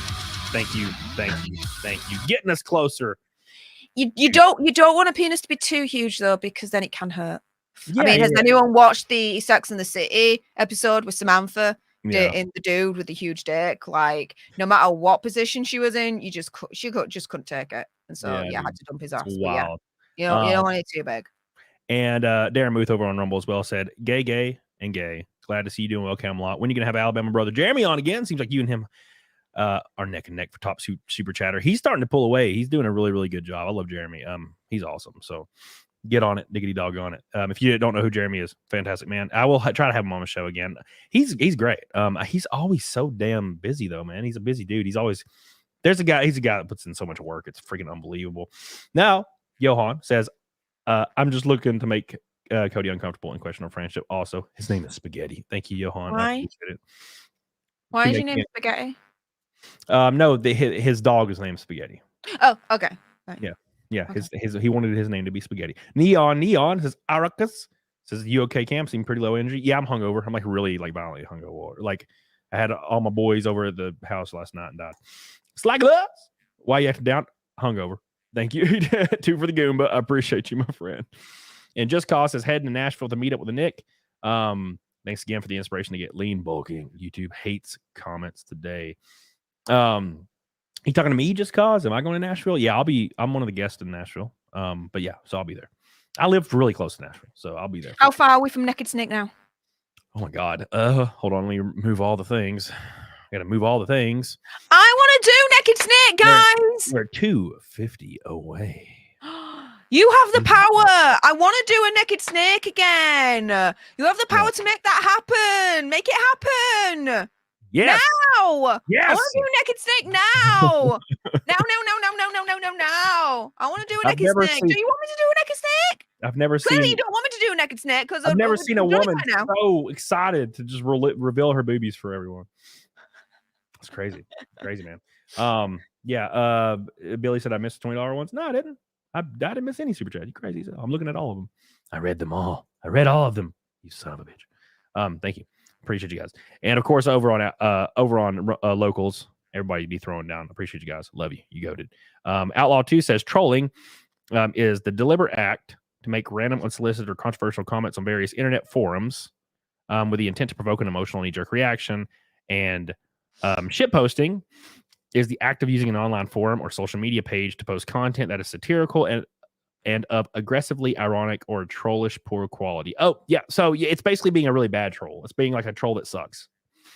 [SPEAKER 2] Thank you. Getting us closer.
[SPEAKER 3] You don't want a penis to be too huge though, because then it can hurt.
[SPEAKER 2] Yeah,
[SPEAKER 3] I mean, has anyone watched the Sex and the City episode with Samantha dating the dude with the huge dick? Like, no matter what position she was in, she just couldn't take it, and so I had to dump his ass.
[SPEAKER 2] Wow.
[SPEAKER 3] You don't want it too big.
[SPEAKER 2] And Darren Muth over on Rumble as well said, gay, and gay. Glad to see you doing well, Camelot. When are you gonna have Alabama brother Jeremy on again? Seems like you and him are neck and neck for top super chatter. He's starting to pull away. He's doing a really, really good job. I love Jeremy. He's awesome. So get on it, diggity dog on it. If you don't know who Jeremy is, fantastic man. I will try to have him on the show again. He's great. He's always so damn busy though, man. He's a busy dude. He's a guy that puts in so much work. It's freaking unbelievable. Now, Johan says, I'm just looking to make Cody uncomfortable in question of friendship. Also, his name is Spaghetti. Thank you, Johan.
[SPEAKER 3] Why? Why is your name Spaghetti?
[SPEAKER 2] No, his dog is named Spaghetti.
[SPEAKER 3] Oh, okay. Right.
[SPEAKER 2] Yeah. Okay. He wanted his name to be Spaghetti. Neon says Aracus says, "You okay, Cam? Seem pretty low energy." Yeah, I'm hungover. I'm like really like violently hungover. Like I had all my boys over at the house last night and died. It's like this. Why you acting down? Hungover. Thank you. 2 for the Goomba. I appreciate you, my friend. And Just Cause says heading to Nashville to meet up with the Nick. Thanks again for the inspiration to get lean bulking. YouTube hates comments today. You talking to me, Just Cause? Am I going to Nashville? Yeah, I'm one of the guests in Nashville. But yeah, so I'll be there. I live really close to Nashville, so I'll be there.
[SPEAKER 3] How far are we from Naked Snake now?
[SPEAKER 2] Oh my God. Hold on, let me move all the things. I gotta move all the things.
[SPEAKER 3] I want to do Naked Snake, guys.
[SPEAKER 2] We're 250 away.
[SPEAKER 3] You have the power. I want to do a Naked Snake again. You have the power to make that happen. Make it happen.
[SPEAKER 2] Yes.
[SPEAKER 3] Now.
[SPEAKER 2] Yes.
[SPEAKER 3] I want to do Naked Snake now. now. I want to do a Naked Snake. Do you want me to do a Naked Snake?
[SPEAKER 2] I've never
[SPEAKER 3] Clearly
[SPEAKER 2] seen.
[SPEAKER 3] you don't want me to do a Naked Snake because
[SPEAKER 2] I've never seen a woman so excited to just reveal her boobies for everyone. It's crazy, man. Billy said I missed the $20 ones. No, I didn't. I didn't miss any super chat. You crazy? I'm looking at all of them. I read them all. I read all of them. You son of a bitch. Thank you. Appreciate you guys. And of course, over on locals, everybody be throwing down. Appreciate you guys. Love you. You goated. Outlaw 2 says trolling is the deliberate act to make random, unsolicited, or controversial comments on various internet forums with the intent to provoke an emotional knee-jerk reaction. And shitposting is the act of using an online forum or social media page to post content that is satirical and of aggressively ironic or trollish poor quality. Oh, yeah. So it's basically being a really bad troll. It's being like a troll that sucks.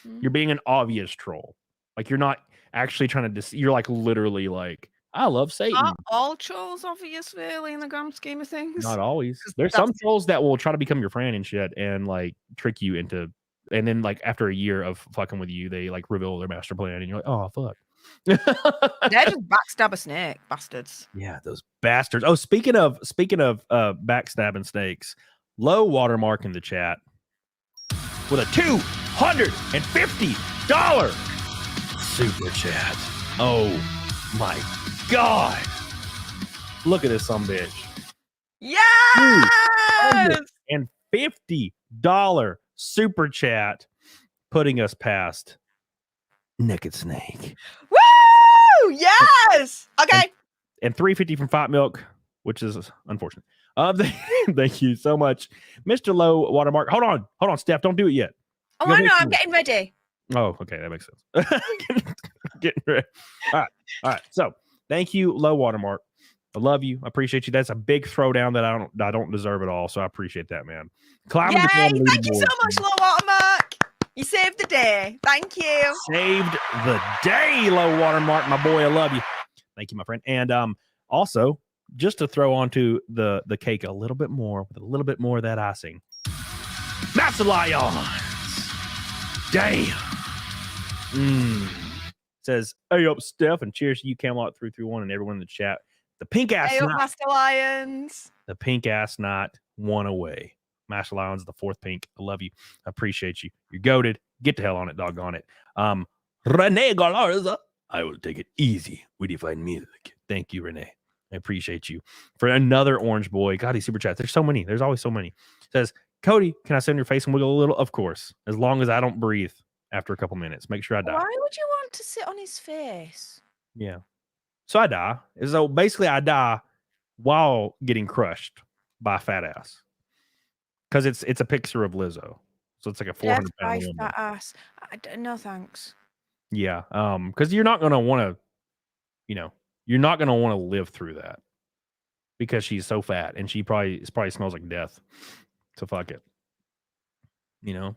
[SPEAKER 2] Mm-hmm. You're being an obvious troll. Like you're not actually trying to you're like literally like, I love Satan.
[SPEAKER 3] Not all trolls obvious, really, in the grand scheme of things.
[SPEAKER 2] Not always. There's some trolls that will try to become your friend and shit and like trick you into, and then like after a year of fucking with you, they like reveal their master plan and you're like, oh, fuck.
[SPEAKER 3] They're just backstab a snake, bastards.
[SPEAKER 2] Yeah, those bastards. Oh, speaking of backstabbing snakes, low watermark in the chat with a $250 super chat. Oh my God! Look at this bitch.
[SPEAKER 3] Yes!
[SPEAKER 2] $250 super chat, putting us past Naked Snake.
[SPEAKER 3] Woo! Yes. Okay.
[SPEAKER 2] And $3.50 from Fat Milk, which is unfortunate. Thank you so much, Mr. Low Watermark. Hold on, Steph. Don't do it yet.
[SPEAKER 3] Oh, I know. I'm getting ready.
[SPEAKER 2] Oh, okay, that makes sense. Getting ready. All right. So, thank you, Low Watermark. I love you. I appreciate you. That's a big throwdown that I don't deserve at all. So I appreciate that, man. Climbing the
[SPEAKER 3] Thank you so much, Low Watermark. You saved the day. Thank you.
[SPEAKER 2] Saved the day, Low Watermark, my boy. I love you. Thank you, my friend. And also, just to throw onto the cake a little bit more, with a little bit more of that icing. Master Lions. Damn. Says, hey up, Steph, and cheers to you, Camelot 331, and everyone in the chat. The pink ass
[SPEAKER 3] hey up,
[SPEAKER 2] knot.
[SPEAKER 3] Master Lions.
[SPEAKER 2] The pink ass knot won away. Master Lions, the fourth pink. I love you. I appreciate you. You're goated. Get the hell on it, doggone it. Renee Galarza. I will take it easy. We define music. Thank you, Renee. I appreciate you. For another orange boy. God, these super chats. There's so many. There's always so many. Says, Cody, can I sit on your face and wiggle a little? Of course. As long as I don't breathe after a couple minutes. Make sure I die.
[SPEAKER 3] Why would you want to sit on his face?
[SPEAKER 2] Yeah. So I die. So basically I die while getting crushed by a fat ass. Because it's a picture of Lizzo. So it's like a 400-pound woman.
[SPEAKER 3] Fat ass. No thanks.
[SPEAKER 2] Yeah. Because you're not gonna want to, you're not gonna want to live through that. Because she's so fat and she probably smells like death. So fuck it. It's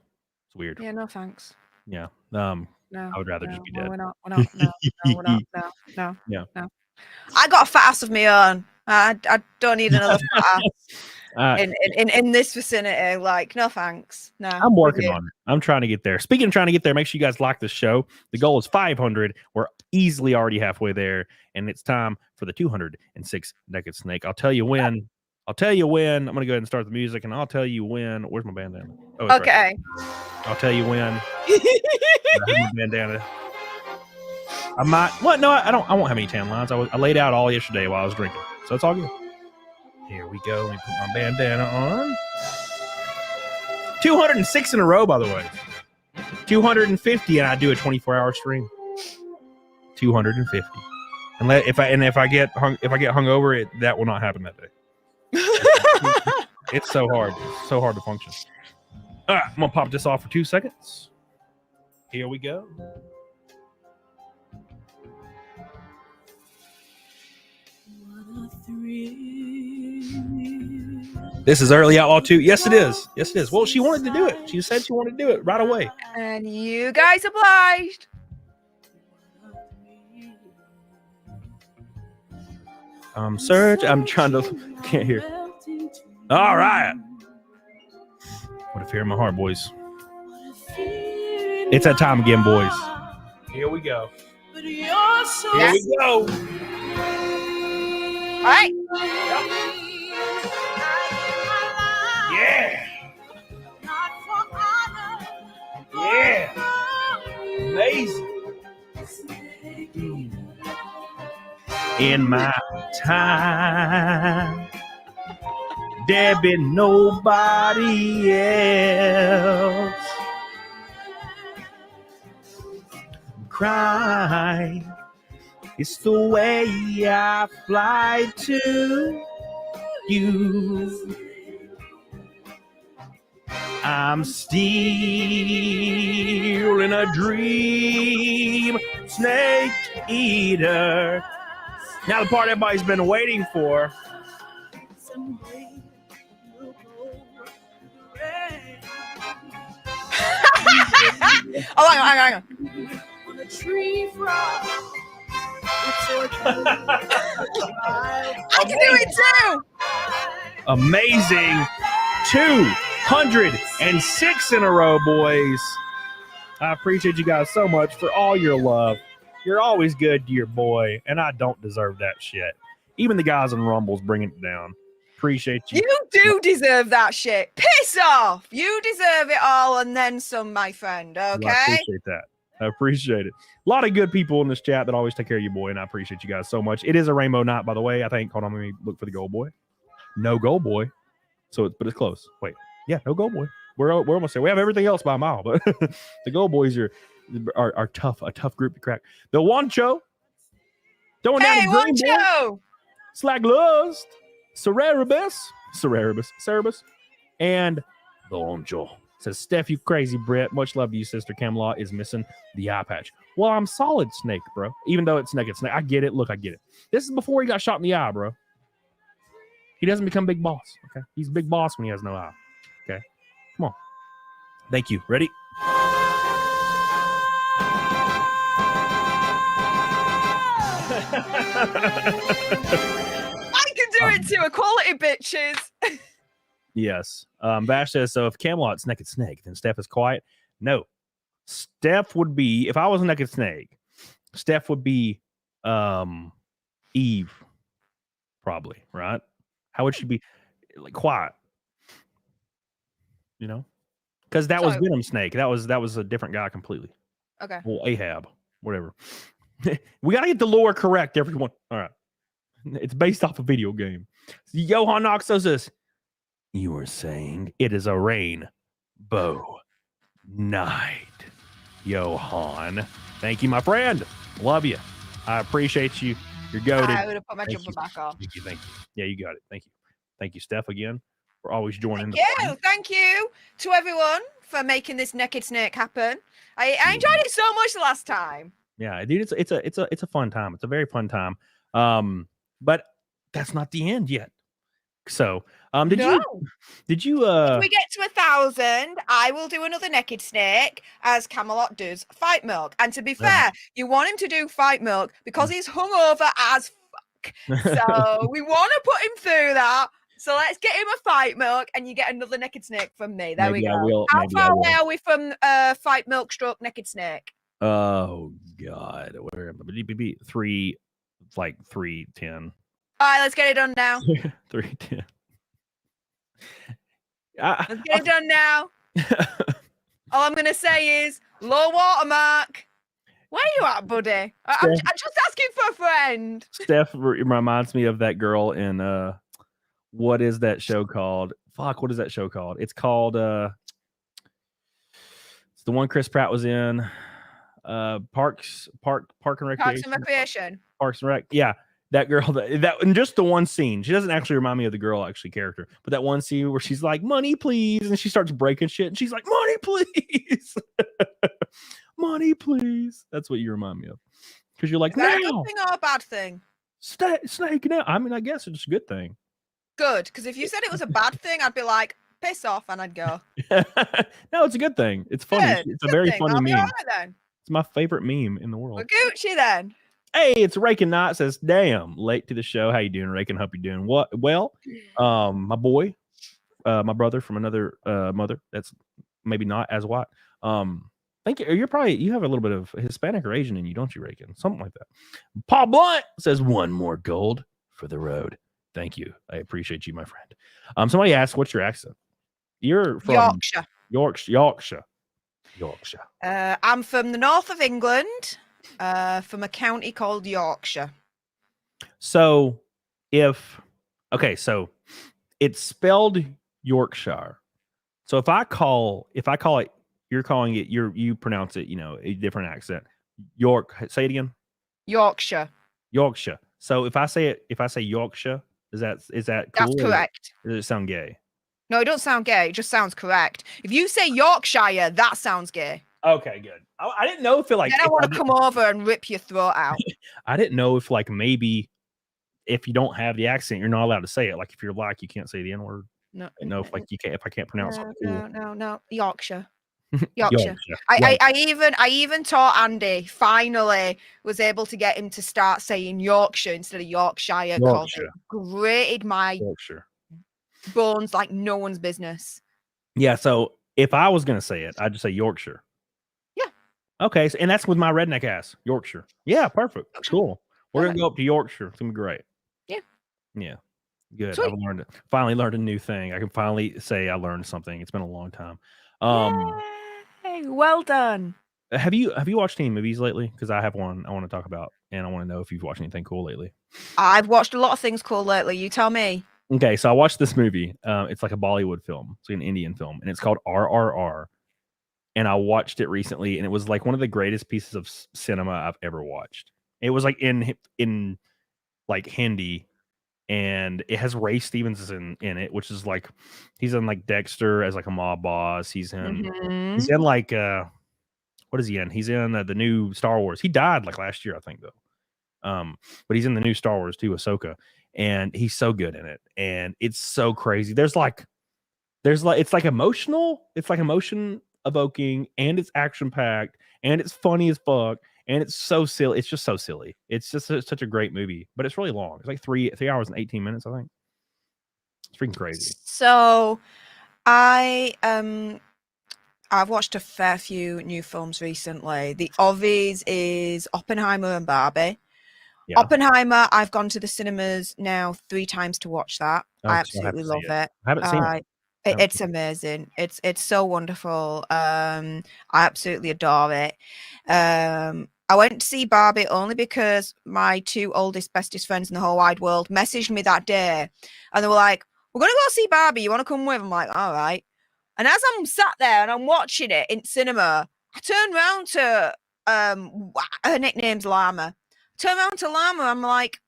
[SPEAKER 2] weird.
[SPEAKER 3] Yeah, no thanks.
[SPEAKER 2] Yeah.
[SPEAKER 3] No,
[SPEAKER 2] I would rather just be dead.
[SPEAKER 3] We're not. No, we're not. No.
[SPEAKER 2] Yeah.
[SPEAKER 3] No. I got a fat ass of my own. I don't need another fat ass in this vicinity. Like, no thanks. No.
[SPEAKER 2] I'm working on it. I'm trying to get there. Speaking of trying to get there, make sure you guys like this show. The goal is 500. We're easily already halfway there, and it's time for the 206 Naked Snake. I'll tell you when. I'm going to go ahead and start the music, and I'll tell you when. Where's my bandana? Oh,
[SPEAKER 3] okay.
[SPEAKER 2] Right. I'll tell you when. My bandana. I might. What? No, I don't. I won't have any tan lines. I laid out all yesterday while I was drinking, so it's all good. Here we go. Let me put my bandana on. 206 in a row, by the way. 250, and I do a 24-hour stream. 250. And if I get hungover, that will not happen that day. It's so hard. It's so hard to function. All right, I'm gonna pop this off for 2 seconds. Here we go. This is Early Outlaw 2. Yes, it is. Yes, it is. Well, she wanted to do it. She said she wanted to do it right away.
[SPEAKER 3] And you guys obliged.
[SPEAKER 2] Surge. I'm trying to. Can't hear. All right. What a fear in my heart, boys. It's that time again, boys. Here we go. Here we go.
[SPEAKER 3] All right.
[SPEAKER 2] Yeah. Yeah. Amazing. In my time, there been nobody else. Cry. It's the way I fly to you. I'm still in a dream, snake eater. Now the part everybody's been waiting for.
[SPEAKER 3] Oh, hang on. I can do it too.
[SPEAKER 2] Amazing. 206 in a row, boys. I appreciate you guys so much for all your love. You're always good to your boy, and I don't deserve that shit. Even the guys in Rumble's bringing it down. Appreciate you.
[SPEAKER 3] You do deserve that shit. Piss off. You deserve it all and then some, my friend. Okay?
[SPEAKER 2] Well, I appreciate that. I appreciate it. A lot of good people in this chat that always take care of you, boy, and I appreciate you guys so much. It is a rainbow night, by the way. I think. Hold on, let me look for the gold boy. No gold boy. But it's close. Wait. Yeah, no gold boy. We're almost there. We have everything else by a mile, but the gold boys are tough, a tough group to crack. The Wancho.
[SPEAKER 3] Hey, Wancho!
[SPEAKER 2] Slaglust. Cerebus. And the Wancho. Says, Steph, you crazy Brit. Much love to you, sister. Camelot is missing the eye patch. Well, I'm solid Snake, bro. Even though it's Naked Snake. I get it. Look, I get it. This is before he got shot in the eye, bro. He doesn't become big boss. Okay, he's big boss when he has no eye. Okay, come on. Thank you. Ready?
[SPEAKER 3] I can do it too. Equality, bitches.
[SPEAKER 2] Yes. Bash says, so if Camelot's naked snake, then Steph is quiet. No. Steph would be, if I was a naked snake, Steph would be Eve, probably, right? How would she be like quiet? You know? Because that was Venom Snake. That was a different guy completely.
[SPEAKER 3] Okay.
[SPEAKER 2] Well, Ahab, whatever. We gotta get the lore correct, everyone. All right. It's based off a video game. Johan Knox says this. You were saying it is a rainbow night. Johan. Thank you, my friend. Love you. I appreciate you. You're goated.
[SPEAKER 3] I would have put my jumper back on.
[SPEAKER 2] Thank you. Yeah, you got it. Thank you. Thank you, Steph, again, for always joining.
[SPEAKER 3] Thank you to everyone for making this naked snake happen. I enjoyed it so much the last time.
[SPEAKER 2] Yeah, dude, it's a fun time. It's a very fun time. But that's not the end yet. So, did you
[SPEAKER 3] if we get to 1,000, I will do another naked snake as Camelot does fight milk. And to be fair, you want him to do fight milk because he's hungover as fuck. So we want to put him through that. So let's get him a fight milk, and you get another naked snake from me. There we go. How far away are we from fight milk stroke naked snake?
[SPEAKER 2] Oh God, where am I? 310.
[SPEAKER 3] All right, let's get it done now.
[SPEAKER 2] 310.
[SPEAKER 3] Let's get it done now. All I'm gonna say is low watermark. Where are you at, buddy? I'm just asking for a friend.
[SPEAKER 2] Steph reminds me of that girl in what is that show called? Fuck, what is that show called? It's called it's the one Chris Pratt was in. Park and Recreation.
[SPEAKER 3] Parks and Recreation.
[SPEAKER 2] Parks and Rec. Yeah. That girl, that in just the one scene, she doesn't actually remind me of the girl actually character, but that one scene where she's like, money, please. And she starts breaking shit and she's like, money, please. Money, please. That's what you remind me of. Because you're like,
[SPEAKER 3] is that a good thing or a bad thing?
[SPEAKER 2] Snake now. I mean, I guess it's a good thing.
[SPEAKER 3] Good. Because if you said it was a bad thing, I'd be like, piss off, and I'd go.
[SPEAKER 2] No, it's a good thing. It's funny.
[SPEAKER 3] Good.
[SPEAKER 2] It's a very funny meme.
[SPEAKER 3] Right then.
[SPEAKER 2] It's my favorite meme in the world.
[SPEAKER 3] We're Gucci then.
[SPEAKER 2] Hey, it's Rakin Knight says, damn, late to the show. How you doing, Rakin? Hope you're doing well. My boy, my brother from another mother that's maybe not as white. Thank you. You have a little bit of Hispanic or Asian in you, don't you, Rakin? Something like that. Paul Blunt says, one more gold for the road. Thank you. I appreciate you, my friend. Somebody asked, what's your accent? You're from Yorkshire. I'm
[SPEAKER 3] from the north of England. From a county called Yorkshire.
[SPEAKER 2] So so it's spelled Yorkshire. So if I call it, you're calling it, you pronounce it, a different accent. Say it again.
[SPEAKER 3] Yorkshire.
[SPEAKER 2] So if I say Yorkshire, is that cool?
[SPEAKER 3] That's correct.
[SPEAKER 2] Or does it sound gay?
[SPEAKER 3] No, it don't sound gay. It just sounds correct. If you say Yorkshire, that sounds gay.
[SPEAKER 2] Okay, good. I didn't know if then
[SPEAKER 3] I want to come over and rip your throat out.
[SPEAKER 2] I didn't know if maybe if you don't have the accent, you're not allowed to say it. Like if you're you can't say the N-word.
[SPEAKER 3] No.
[SPEAKER 2] I know if you can't, if I can't pronounce it.
[SPEAKER 3] No. Yorkshire. I even taught Andy. Finally, was able to get him to start saying Yorkshire instead of Yorkshire. It grated my bones like no one's business.
[SPEAKER 2] Yeah. So if I was gonna say it, I'd just say Yorkshire. Okay, and that's with my redneck ass, Yorkshire. Yeah, perfect. Cool. We're gonna go up to Yorkshire. It's gonna be great. Yeah. Good. Sweet. I've finally learned a new thing. I can finally say I learned something. It's been a long time.
[SPEAKER 3] Yay, well done.
[SPEAKER 2] Have you watched any movies lately? Because I have one I want to talk about, and I want to know if you've watched anything cool lately.
[SPEAKER 3] I've watched a lot of things cool lately. You tell me.
[SPEAKER 2] Okay, so I watched this movie. It's like a Bollywood film. It's like an Indian film, and it's called RRR. And I watched it recently, and it was like one of the greatest pieces of cinema I've ever watched. It was like in like Hindi, and it has Ray Stevens in it, which is like he's in like Dexter as like a mob boss. He's in like what is he in? He's in the new Star Wars. He died like last year, I think, though. But he's in the new Star Wars too, Ahsoka. and he's so good in it, and it's so crazy. There's like it's like emotional, it's like emotion evoking, and it's action packed, and it's funny as fuck, and it's so silly. It's just so silly. It's just such a great movie, but it's really long. It's like 3 hours and 18 minutes, I think. It's freaking crazy.
[SPEAKER 3] So I've watched a fair few new films recently. The obvious is Oppenheimer and Barbie. Yeah. Oppenheimer, I've gone to the cinemas now 3 times to watch that. I absolutely love it.
[SPEAKER 2] I haven't seen it.
[SPEAKER 3] It's amazing. It's so wonderful. I absolutely adore it. I went to see Barbie only because my 2 oldest, bestest friends in the whole wide world messaged me that day, and they were like, "We're gonna go see Barbie. You want to come with?" I'm like, "All right." And as I'm sat there and I'm watching it in cinema, I turn around to her nickname's Llama. Turn around to Llama. I'm like,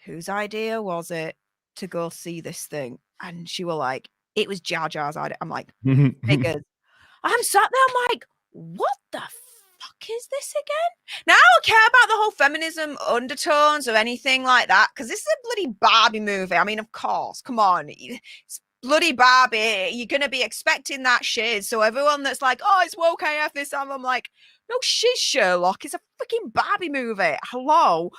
[SPEAKER 3] "Whose idea was it to go see this thing?" And she were like, "It was Jar Jar's idea." I'm like, "Figures." I'm sat there. I'm like, "What the fuck is this again?" Now I don't care about the whole feminism undertones or anything like that, because this is a bloody Barbie movie. I mean, of course, come on. It's bloody Barbie. You're going to be expecting that shit. So everyone that's like, "Oh, it's woke AF this time," I'm like, no shit, Sherlock. It's a freaking Barbie movie. Hello.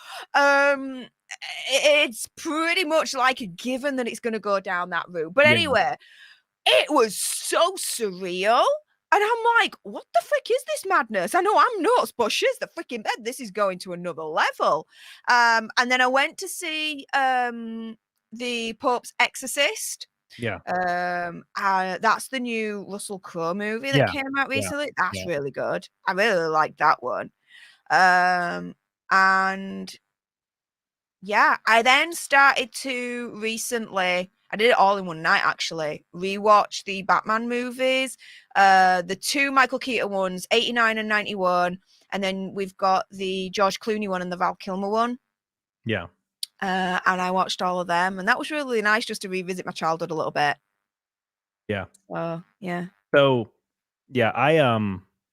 [SPEAKER 3] It's pretty much like a given that it's going to go down that route. But anyway, it was so surreal. And I'm like, what the frick is this madness? I know I'm nuts, but shiz the freaking bed. This is going to another level. And then I went to see the Pope's Exorcist.
[SPEAKER 2] Yeah.
[SPEAKER 3] That's the new Russell Crowe movie that came out recently. That's really good. I really like that one. And yeah, I then started to recently, I did it all in one night actually, rewatch the Batman movies, the 2 Michael Keaton ones, 89 and 91, and then we've got the George Clooney one and the Val Kilmer one.
[SPEAKER 2] Yeah.
[SPEAKER 3] And I watched all of them, and that was really nice just to revisit my childhood a little bit.
[SPEAKER 2] Yeah.
[SPEAKER 3] Yeah.
[SPEAKER 2] So yeah, I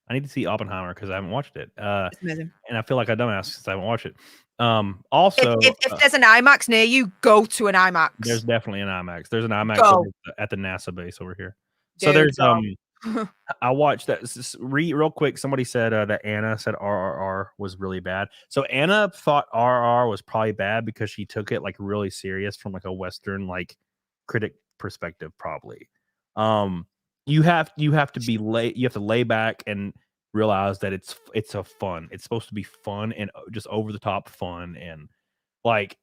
[SPEAKER 2] need to see Oppenheimer because I haven't watched it.
[SPEAKER 3] It's amazing.
[SPEAKER 2] And I feel like a dumbass since I haven't watched it. Also,
[SPEAKER 3] if there's an IMAX near you, go to an IMAX.
[SPEAKER 2] There's definitely an IMAX. There's an IMAX at the NASA base over here. So there's I watched that real quick. Somebody said that Anna said RRR was really bad. So Anna thought RRR was probably bad because she took it like really serious from like a Western like critic perspective, probably. You have to be you have to lay back and realize that it's supposed to be fun and just over the top fun, and like,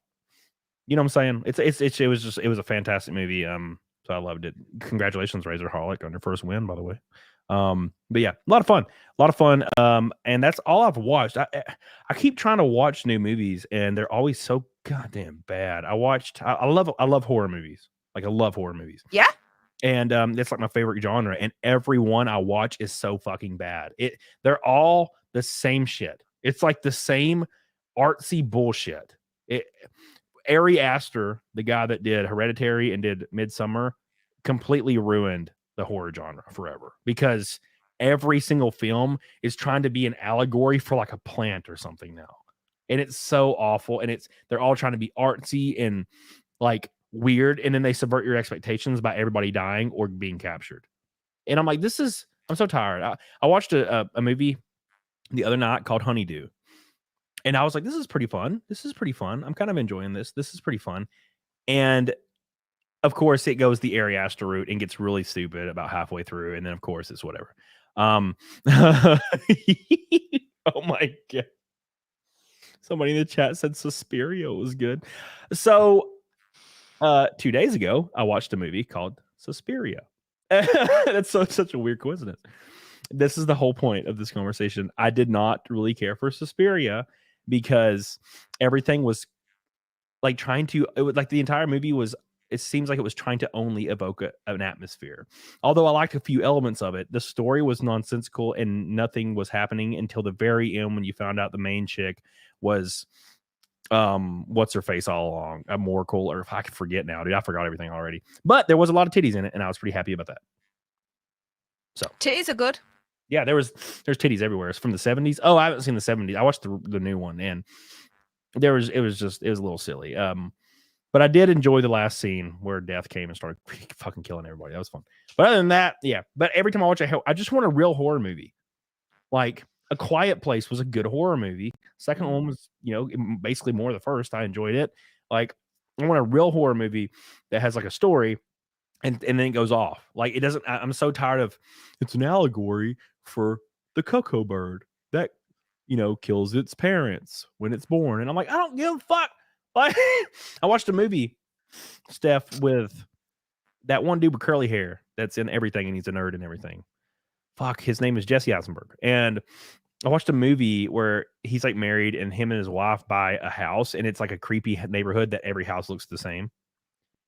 [SPEAKER 2] you know what I'm saying? It was a fantastic movie. So I loved it. Congratulations, Razor Holic, on your first win, by the way. But yeah, a lot of fun. And that's all I've watched. I keep trying to watch new movies, and they're always so goddamn bad. I love horror movies. Like, I love horror movies.
[SPEAKER 3] Yeah.
[SPEAKER 2] And it's like my favorite genre, and every one I watch is so fucking bad. They're all the same shit. It's like the same artsy bullshit. Ari Aster, the guy that did Hereditary and did Midsommar, completely ruined the horror genre forever, because every single film is trying to be an allegory for like a plant or something now. And it's so awful. And they're all trying to be artsy and like weird, and then they subvert your expectations by everybody dying or being captured. And I'm like, I'm so tired. I watched a movie the other night called Honeydew, and I was like, this is pretty fun. I'm kind of enjoying this. This is pretty fun. And of course it goes the Ari Aster route and gets really stupid about halfway through, and then of course it's whatever. Oh my God. Somebody in the chat said Suspiria was good. So 2 days ago, I watched a movie called Suspiria. That's such a weird coincidence. This is the whole point of this conversation. I did not really care for Suspiria because everything was like the entire movie was, it seems like it was trying to only evoke an atmosphere. Although I liked a few elements of it, the story was nonsensical and nothing was happening until the very end, when you found out the main chick was what's her face all along, a Morkel, or if I can forget now, dude, I forgot everything already. But there was a lot of titties in it, and I was pretty happy about that. So
[SPEAKER 3] titties are good.
[SPEAKER 2] Yeah, there's titties everywhere. It's from the 70s. Oh, I haven't seen the 70s. I watched the new one, and it was a little silly. But I did enjoy the last scene where Death came and started fucking killing everybody. That was fun. But other than that, yeah. But every time I watch I just want a real horror movie. Like A Quiet Place was a good horror movie. Second one was, basically more the first. I enjoyed it. Like I want a real horror movie that has like a story and then it goes off. Like it doesn't. I'm so tired of it's an allegory for the cuckoo bird that kills its parents when it's born, and I'm like, I don't give a fuck. Like I watched a movie, Steph, with that one dude with curly hair that's in everything, and he's a nerd and everything. Fuck, his name is Jesse Eisenberg, and I watched a movie where he's like married, and him and his wife buy a house, and it's like a creepy neighborhood that every house looks the same.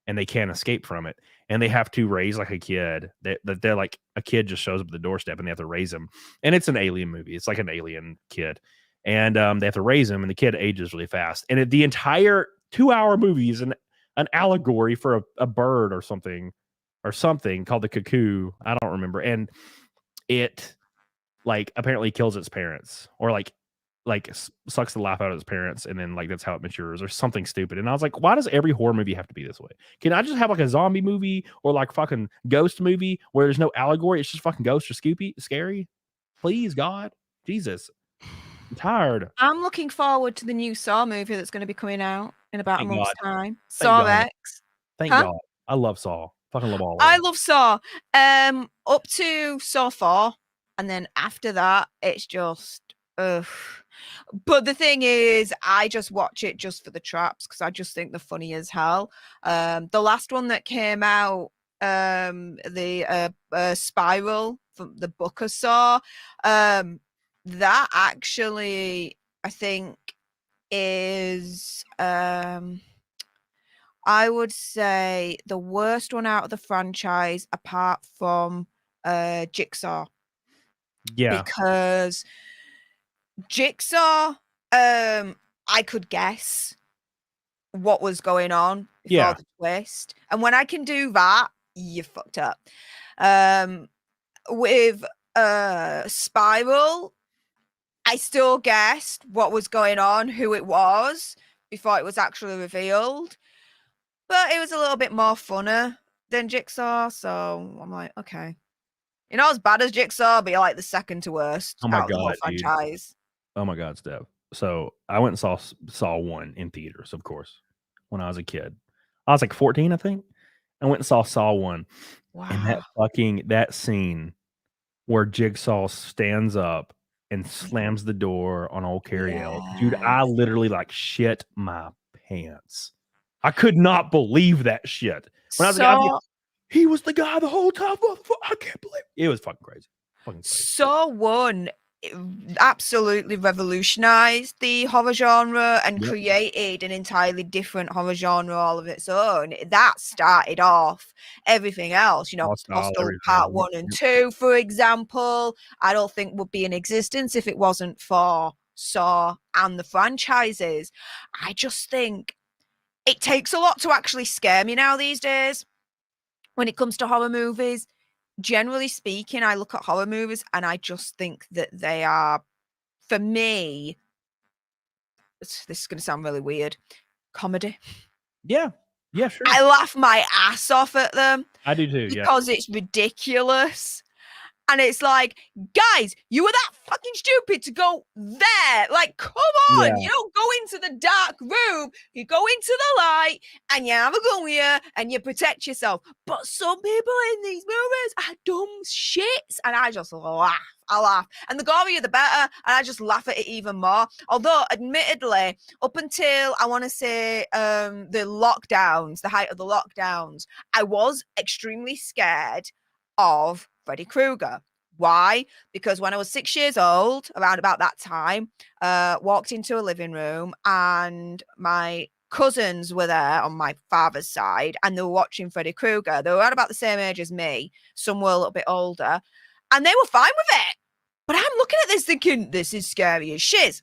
[SPEAKER 2] And they can't escape from it. And they have to raise like a kid that they're like a kid just shows up at the doorstep and they have to raise him. And it's an alien movie. It's like an alien kid. And they have to raise him and the kid ages really fast. And the entire 2-hour movie is an allegory for a bird or something called the cuckoo. I don't remember. And it like apparently kills its parents or like sucks the life out of its parents, and then like that's how it matures or something stupid. And I was like, why does every horror movie have to be this way? Can I just have like a zombie movie or like fucking ghost movie where there's no allegory? It's just fucking ghosts or scary. Please, God, Jesus, I'm tired.
[SPEAKER 3] I'm looking forward to the new Saw movie that's going to be coming out in about a month's time.
[SPEAKER 2] Saw
[SPEAKER 3] X.
[SPEAKER 2] Thank God. I love Saw. Fucking love all of them.
[SPEAKER 3] I love Saw. Up to Saw 4, and then after that, it's just ugh. But the thing is, I just watch it just for the traps because I just think they're funny as hell. The last one that came out, the Spiral from the book of Saw, that actually I think is I would say the worst one out of the franchise apart from Jigsaw.
[SPEAKER 2] Yeah,
[SPEAKER 3] because Jigsaw, I could guess what was going on before the twist. And when I can do that, you fucked up. With Spiral, I still guessed what was going on, who it was, before it was actually revealed. But it was a little bit more funner than Jigsaw, so I'm like, okay. You're not as bad as Jigsaw, but you're like the second to worst out of the whole franchise.
[SPEAKER 2] Oh my God, Steph. So I went and saw 1 in theaters, of course, when I was a kid. I was like 14, I think. I went and saw 1. Wow. And that scene where Jigsaw stands up and slams the door on old Carrie L. Dude, I literally like shit my pants. I could not believe that shit. When I was like, he was the guy the whole time. I can't believe it. It was fucking crazy.
[SPEAKER 3] Saw 1 absolutely revolutionized the horror genre and created an entirely different horror genre all of its own. That started off everything else, Hostel Part 1 and 2, for example, I don't think would be in existence if it wasn't for Saw and the franchises. I just think it takes a lot to actually scare me now these days when it comes to horror movies. Generally speaking, I look at horror movies and I just think that they are, for me, this is going to sound really weird, comedy.
[SPEAKER 2] Yeah, sure.
[SPEAKER 3] I laugh my ass off at them.
[SPEAKER 2] I do too,
[SPEAKER 3] because it's ridiculous. And it's like, guys, you were that fucking stupid to go there. Like, come on. You don't go into the dark room. You go into the light and you have a gun here and you protect yourself. But some people in these movies are dumb shits. And I just laugh. I laugh. And the gorier, the better. And I just laugh at it even more. Although, admittedly, up until, I want to say, the lockdowns, the height of the lockdowns, I was extremely scared of Freddy Krueger. Why? Because when I was 6 years old, around about that time, walked into a living room and my cousins were there on my father's side and they were watching Freddy Krueger. They were around about the same age as me. Some were a little bit older and they were fine with it. But I'm looking at this thinking, this is scary as shiz.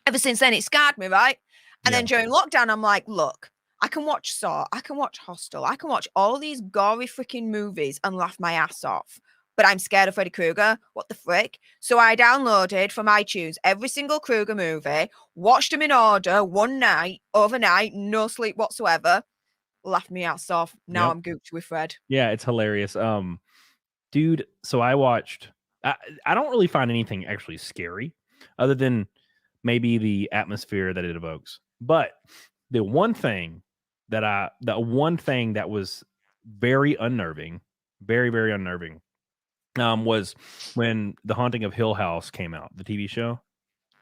[SPEAKER 3] Ever since then, it scarred me, right? And then during lockdown, I'm like, look, I can watch Saw, I can watch Hostel, I can watch all these gory freaking movies and laugh my ass off. but I'm scared of Freddy Krueger. What the frick? So I downloaded from iTunes every single Krueger movie, watched them in order one night, overnight, no sleep whatsoever. Laughed me ass off. Now I'm gooped with Fred.
[SPEAKER 2] Yeah, it's hilarious. Dude, so I watched. I don't really find anything actually scary, other than maybe the atmosphere that it evokes. But the one thing that was very unnerving, very, very unnerving, was when The Haunting of Hill House came out, the TV show.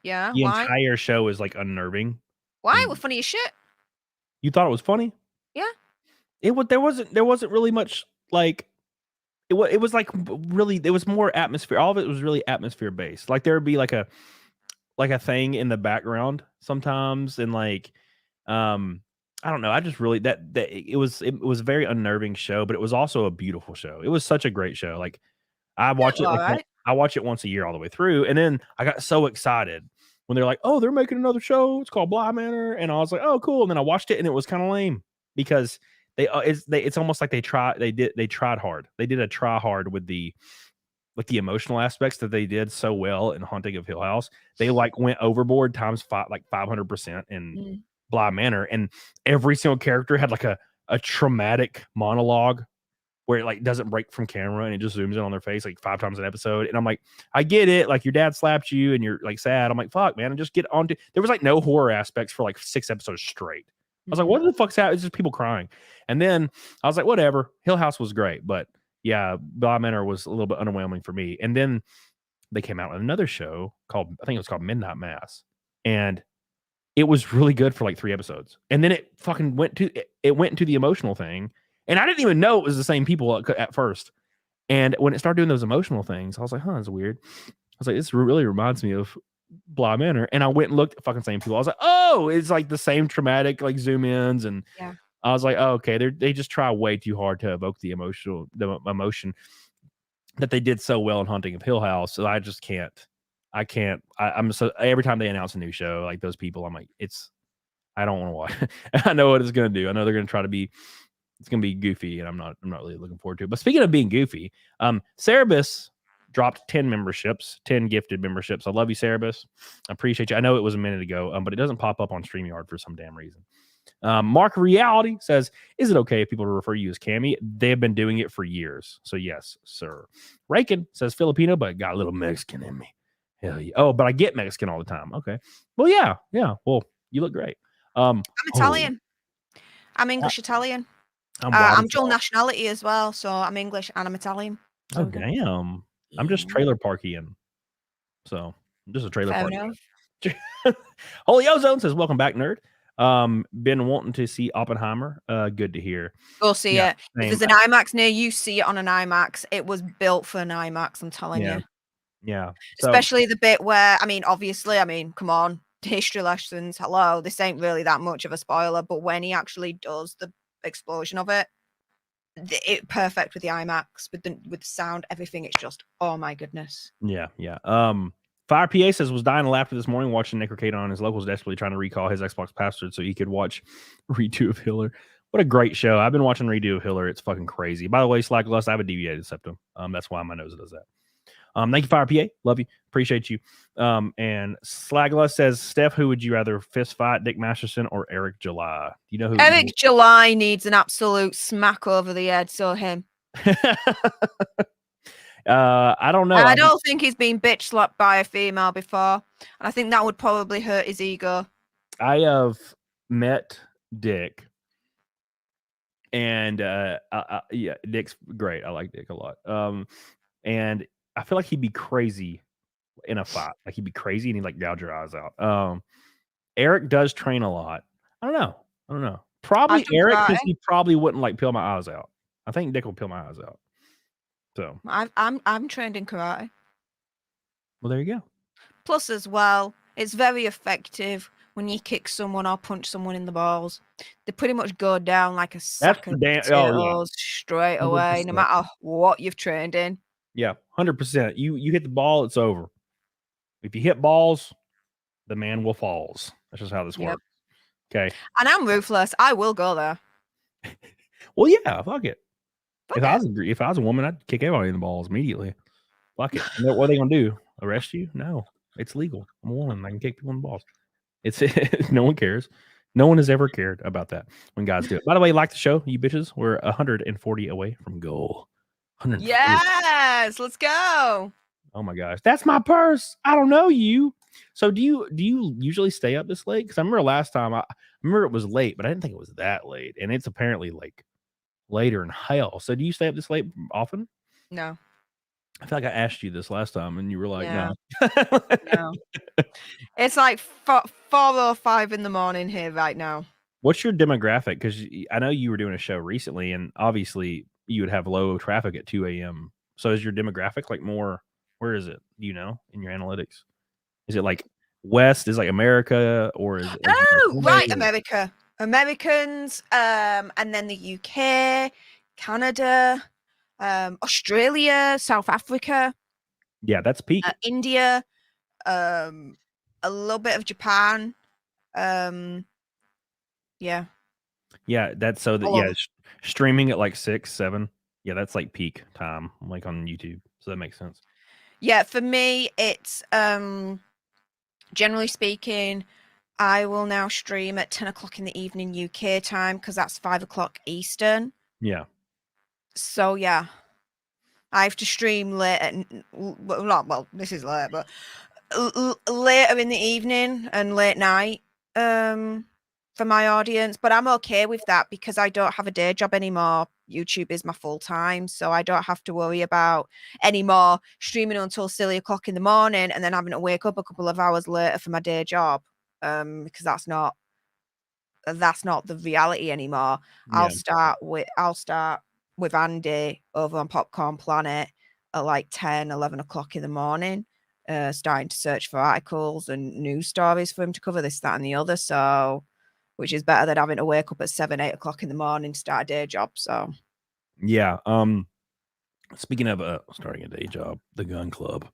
[SPEAKER 3] Yeah,
[SPEAKER 2] The
[SPEAKER 3] why?
[SPEAKER 2] entire show is like unnerving.
[SPEAKER 3] Why? We're funny as shit.
[SPEAKER 2] You thought it was funny?
[SPEAKER 3] Yeah.
[SPEAKER 2] There wasn't really much like it was like really it was more atmosphere. All of it was really atmosphere based. Like there would be like a thing in the background sometimes, and like I don't know. I just really that it was a very unnerving show, but it was also a beautiful show. It was such a great show. Like I watch it I watch it once a year all the way through, and then I got so excited when they're like, "Oh, they're making another show. It's called Bly Manor," and I was like, "Oh, cool." And then I watched it, and it was kind of lame because it's almost like they tried hard. They did a try hard with the emotional aspects that they did so well in Haunting of Hill House. They like went overboard times 500% in Bly Manor, and every single character had like a traumatic monologue where it like doesn't break from camera and it just zooms in on their face like 5 times an episode. And I'm like, I get it. Like your dad slapped you and you're like sad. I'm like, fuck, man. And just get on to. There was like no horror aspects for like 6 episodes straight. I was like, what the fuck's happening? It's just people crying. And then I was like, whatever. Hill House was great, but yeah, Bly Manor was a little bit underwhelming for me. And then they came out with another show called, I think it was called Midnight Mass, and it was really good for like 3 episodes. And then it fucking went into the emotional thing. And I didn't even know it was the same people at first. And when it started doing those emotional things, I was like, huh, that's weird. I was like, this really reminds me of Bly Manor. And I went and looked at fucking same people. I was like, oh, it's like the same traumatic like zoom ins. And I was like, oh, okay, they just try way too hard to evoke the emotion that they did so well in Haunting of Hill House. So I just can't. I'm so every time they announce a new show, like those people, I'm like, I don't want to watch. I know what it's gonna do. I know they're gonna try to be. It's gonna be goofy, and I'm not really looking forward to it. But speaking of being goofy, Cerebus dropped 10 memberships, 10 gifted memberships. I love you, Cerebus. I appreciate you. I know it was a minute ago, but it doesn't pop up on StreamYard for some damn reason. Mark Reality says, is it okay if people refer you as Cammy? They have been doing it for years. So yes, sir. Rakin says Filipino, but got a little Mexican in me. Hell yeah. Oh, but I get Mexican all the time. Okay. Well, yeah. Well, you look great.
[SPEAKER 3] I'm Italian. I'm English Italian. I'm dual nationality as well, so I'm English and I'm Italian. So
[SPEAKER 2] damn. I'm just trailer parkian. So I'm just a trailer park. Holy Ozone says, welcome back, nerd. Been wanting to see Oppenheimer. Good to hear.
[SPEAKER 3] Go see it. If there's an IMAX near you, see it on an IMAX. It was built for an IMAX, I'm telling you.
[SPEAKER 2] Yeah.
[SPEAKER 3] Especially the bit where, obviously, come on, history lessons. Hello, this ain't really that much of a spoiler, but when he actually does the explosion of it perfect with the IMAX, with the sound, everything. It's just, oh my goodness.
[SPEAKER 2] Yeah. Fire PA says, was dying of laughter this morning watching NEKED on his locals desperately trying to recall his Xbox password so he could watch Redo of Hitler. What a great show. I've been watching Redo of Hitler. It's fucking crazy. By the way, Slacklust, I have a deviated septum. That's why my nose does that. Thank you, Fire PA. Love you. Appreciate you. And Slagless says, Steph, who would you rather fist fight, Dick Masterson or Eric July? Do you know who?
[SPEAKER 3] Eric July needs an absolute smack over the head, so him.
[SPEAKER 2] I don't know.
[SPEAKER 3] I don't think he's been bitch slapped by a female before. And I think that would probably hurt his ego.
[SPEAKER 2] I have met Dick. And yeah, Dick's great. I like Dick a lot. And I feel like he'd be crazy in a fight. Like he'd be crazy and he'd like gouge your eyes out. Eric does train a lot. I don't know. Probably Eric, because he probably wouldn't like peel my eyes out. I think Dick will peel my eyes out. So
[SPEAKER 3] I'm trained in karate.
[SPEAKER 2] Well, there you go.
[SPEAKER 3] Plus, as well, it's very effective when you kick someone or punch someone in the balls. They pretty much go down like a sack of potatoes straight away, 100%. No matter what you've trained in.
[SPEAKER 2] Yeah, 100%. You hit the ball, it's over. If you hit balls, the man will falls. That's just how this works. Okay.
[SPEAKER 3] And I'm ruthless. I will go there.
[SPEAKER 2] Well, yeah, fuck it. If I was a woman, I'd kick everybody in the balls immediately. Fuck it. What are they gonna do? Arrest you? No, it's legal. I'm a woman. I can kick people in the balls. It's no one cares. No one has ever cared about that when guys do it. By the way, like the show, you bitches. We're 140 away from goal. 140.
[SPEAKER 3] Yes, let's go.
[SPEAKER 2] Oh my gosh, that's my purse. I don't know you. So do you usually stay up this late? Because I remember last time I remember it was late, but I didn't think it was that late, and it's apparently like later in hell. So do you stay up this late often?
[SPEAKER 3] No.
[SPEAKER 2] I feel like I asked you this last time, and you were like,
[SPEAKER 3] Yeah.
[SPEAKER 2] "No."
[SPEAKER 3] No. It's like 4 or 5 in the morning here right now.
[SPEAKER 2] What's your demographic? Because I know you were doing a show recently, and obviously you would have low traffic at 2 a.m. So is your demographic like more? Where is it? Do you know in your analytics? Is it like West? Is like America, or is it? Like
[SPEAKER 3] Right, America, Americans, and then the UK, Canada, Australia, South Africa.
[SPEAKER 2] Yeah, that's peak.
[SPEAKER 3] India, a little bit of Japan. Yeah.
[SPEAKER 2] Yeah, that's so that yeah, streaming at like 6, 7. Yeah, that's like peak time, like on YouTube. So that makes sense.
[SPEAKER 3] Yeah, for me, it's generally speaking, I will now stream at 10 o'clock in the evening UK time because that's 5 o'clock Eastern.
[SPEAKER 2] Yeah.
[SPEAKER 3] So yeah, I have to stream late at well, this is late, but later in the evening and late night for my audience. But I'm okay with that because I don't have a day job anymore. YouTube is my full time, so I don't have to worry about anymore streaming until silly o'clock in the morning and then having to wake up a couple of hours later for my day job. Because that's not the reality anymore.
[SPEAKER 2] Yeah.
[SPEAKER 3] I'll start with Andy over on Popcorn Planet at like 10, 11 o'clock in the morning, starting to search for articles and news stories for him to cover this, that, and the other. So, which is better than having to wake up at 7, 8 o'clock in the morning to start a day job. So,
[SPEAKER 2] yeah. Speaking of starting a day job, the Gun Club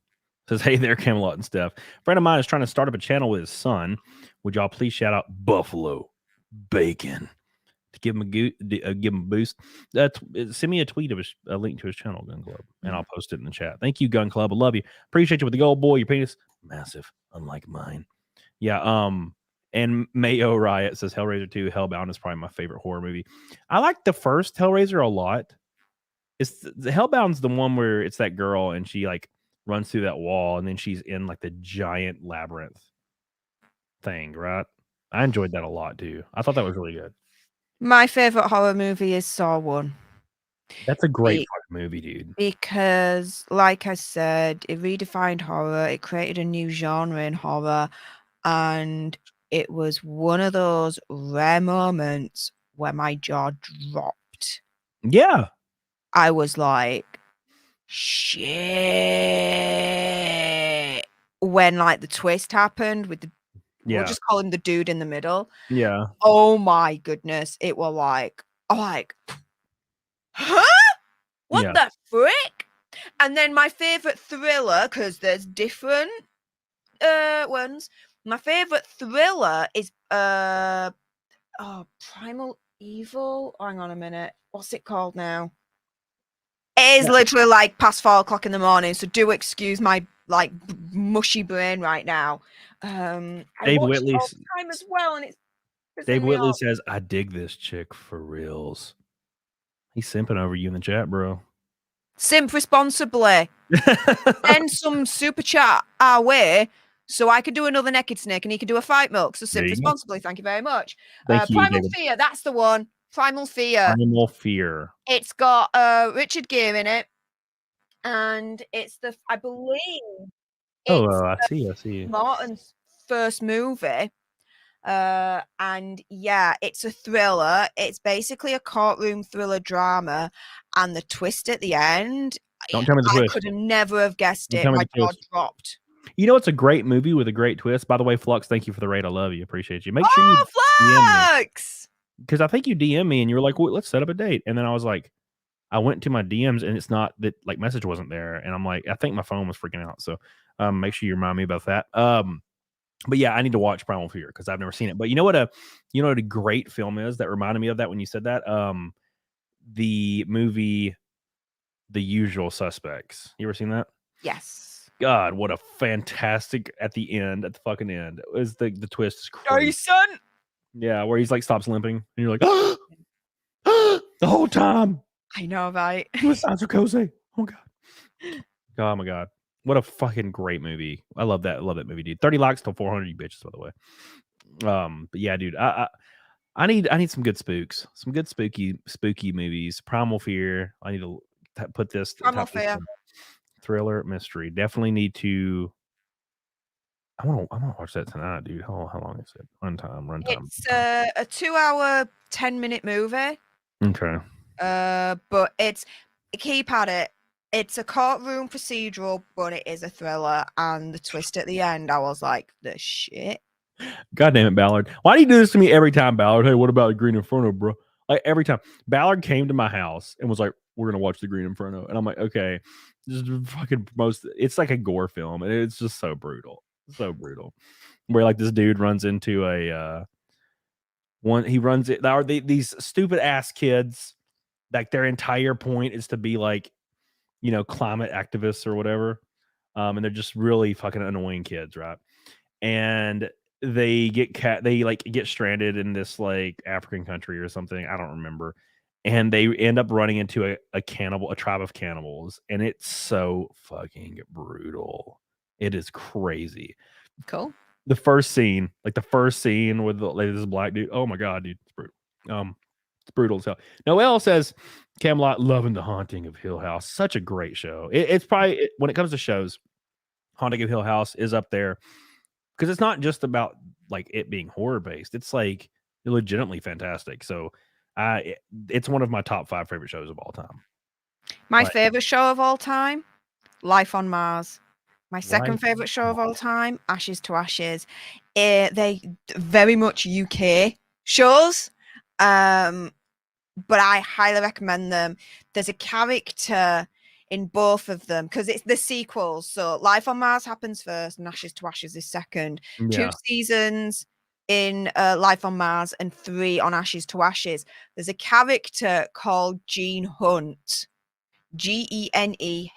[SPEAKER 2] says, "Hey there, Camelot and Steph. A friend of mine is trying to start up a channel with his son. Would y'all please shout out Buffalo Bacon to give him give him a boost? Send me a tweet of a link to his channel, Gun Club, and I'll post it in the chat. Thank you, Gun Club. I love you. Appreciate you with the gold, boy. Your penis massive, unlike mine. Yeah. And Mayo Riot says Hellraiser 2 Hellbound is probably my favorite horror movie. I like the first Hellraiser a lot. It's the Hellbound's the one where it's that girl and she like runs through that wall and then she's in like the giant labyrinth thing, right? I enjoyed that a lot too. I thought that was really good.
[SPEAKER 3] my favorite horror movie is Saw 1.
[SPEAKER 2] That's a great fucking movie, dude.
[SPEAKER 3] Because, like I said, it redefined horror. It created a new genre in horror, and it was one of those rare moments where my jaw dropped.
[SPEAKER 2] Yeah.
[SPEAKER 3] I was like, shit. When like the twist happened with the, we'll just call him the dude in the middle.
[SPEAKER 2] Yeah.
[SPEAKER 3] Oh my goodness. It was like, huh? What the frick? And then my favorite thriller, because there's different ones. My favorite thriller is Primal Evil. Hang on a minute. What's it called now? It is literally like past 4 o'clock in the morning, so do excuse my like mushy brain right now.
[SPEAKER 2] Dave Whitley
[SPEAKER 3] time as well, and it's
[SPEAKER 2] Dave Whitley says, "I dig this chick for reals." He's simping over you in the chat, bro.
[SPEAKER 3] Simp responsibly. Send some super chat our way so I could do another Naked Snake and he could do a fight milk. So simp responsibly. Thank you very much. Primal Fear, that's the one. Primal Fear.
[SPEAKER 2] Primal Fear.
[SPEAKER 3] It's got Richard Gere in it. And it's I believe
[SPEAKER 2] I see.
[SPEAKER 3] Martin's first movie. And yeah, it's a thriller. It's basically a courtroom thriller drama, and the twist at the end.
[SPEAKER 2] Don't tell me the twist.
[SPEAKER 3] I could have never have guessed it. My jaw dropped.
[SPEAKER 2] You know, it's a great movie with a great twist. By the way, Flux, thank you for the raid. I love you. Appreciate you. Make sure you
[SPEAKER 3] Flux!
[SPEAKER 2] Because I think you DM me and you were like, well, let's set up a date. And then I was like, I went to my DMs and it's not that like message wasn't there. And I'm like, I think my phone was freaking out. So make sure you remind me about that. But yeah, I need to watch Primal Fear because I've never seen it. But you know what a great film is that reminded me of that when you said that? The movie The Usual Suspects. You ever seen that?
[SPEAKER 3] Yes.
[SPEAKER 2] God, what a fantastic at the fucking end. It was the twist is crazy.
[SPEAKER 3] Jason.
[SPEAKER 2] Yeah, where he's like stops limping and you're like, the whole time.
[SPEAKER 3] I know, right?
[SPEAKER 2] He was so cozy. Oh god. Oh my god. What a fucking great movie. I love that. I love that movie, dude. 30 likes till 400, you bitches, by the way. But yeah, dude, I need some good spooks, some good spooky movies. Primal Fear. I need to put this
[SPEAKER 3] Primal Fear.
[SPEAKER 2] Thriller mystery. Definitely need to. I want to watch that tonight, dude. How long is it? Runtime.
[SPEAKER 3] It's a 2-hour, 10-minute movie.
[SPEAKER 2] Okay.
[SPEAKER 3] But keep at it. It's a courtroom procedural, but it is a thriller. And the twist at the end, I was like, the shit.
[SPEAKER 2] God damn it, Ballard. Why do you do this to me every time, Ballard? Hey, what about the Green Inferno, bro? Like every time. Ballard came to my house and was like, we're going to watch the Green Inferno. And I'm like, okay. Just fucking it's like a gore film. And it's just so brutal. So brutal. Where like this dude runs into these stupid ass kids, like their entire point is to be like, climate activists or whatever. And they're just really fucking annoying kids, right? And they get stranded in this like African country or something. I don't remember. And they end up running into a tribe of cannibals. And it's so fucking brutal. It is crazy.
[SPEAKER 3] Cool.
[SPEAKER 2] The first scene with this black dude. Oh my god, dude, it's brutal. It's brutal as hell. Noelle says, Camelot, loving the Haunting of Hill House. Such a great show. It's probably when it comes to shows, Haunting of Hill House is up there because it's not just about like it being horror based. It's like legitimately fantastic. So, it's one of my top 5 favorite shows of all time.
[SPEAKER 3] My favorite show of all time, Life on Mars. My second favorite show of all time, Ashes to Ashes. They very much UK shows, but I highly recommend them. There's a character in both of them because it's the sequels. So Life on Mars happens first, and Ashes to Ashes is second. Yeah. 2 seasons in Life on Mars and 3 on Ashes to Ashes. There's a character called Gene Hunt, GENEHUNT.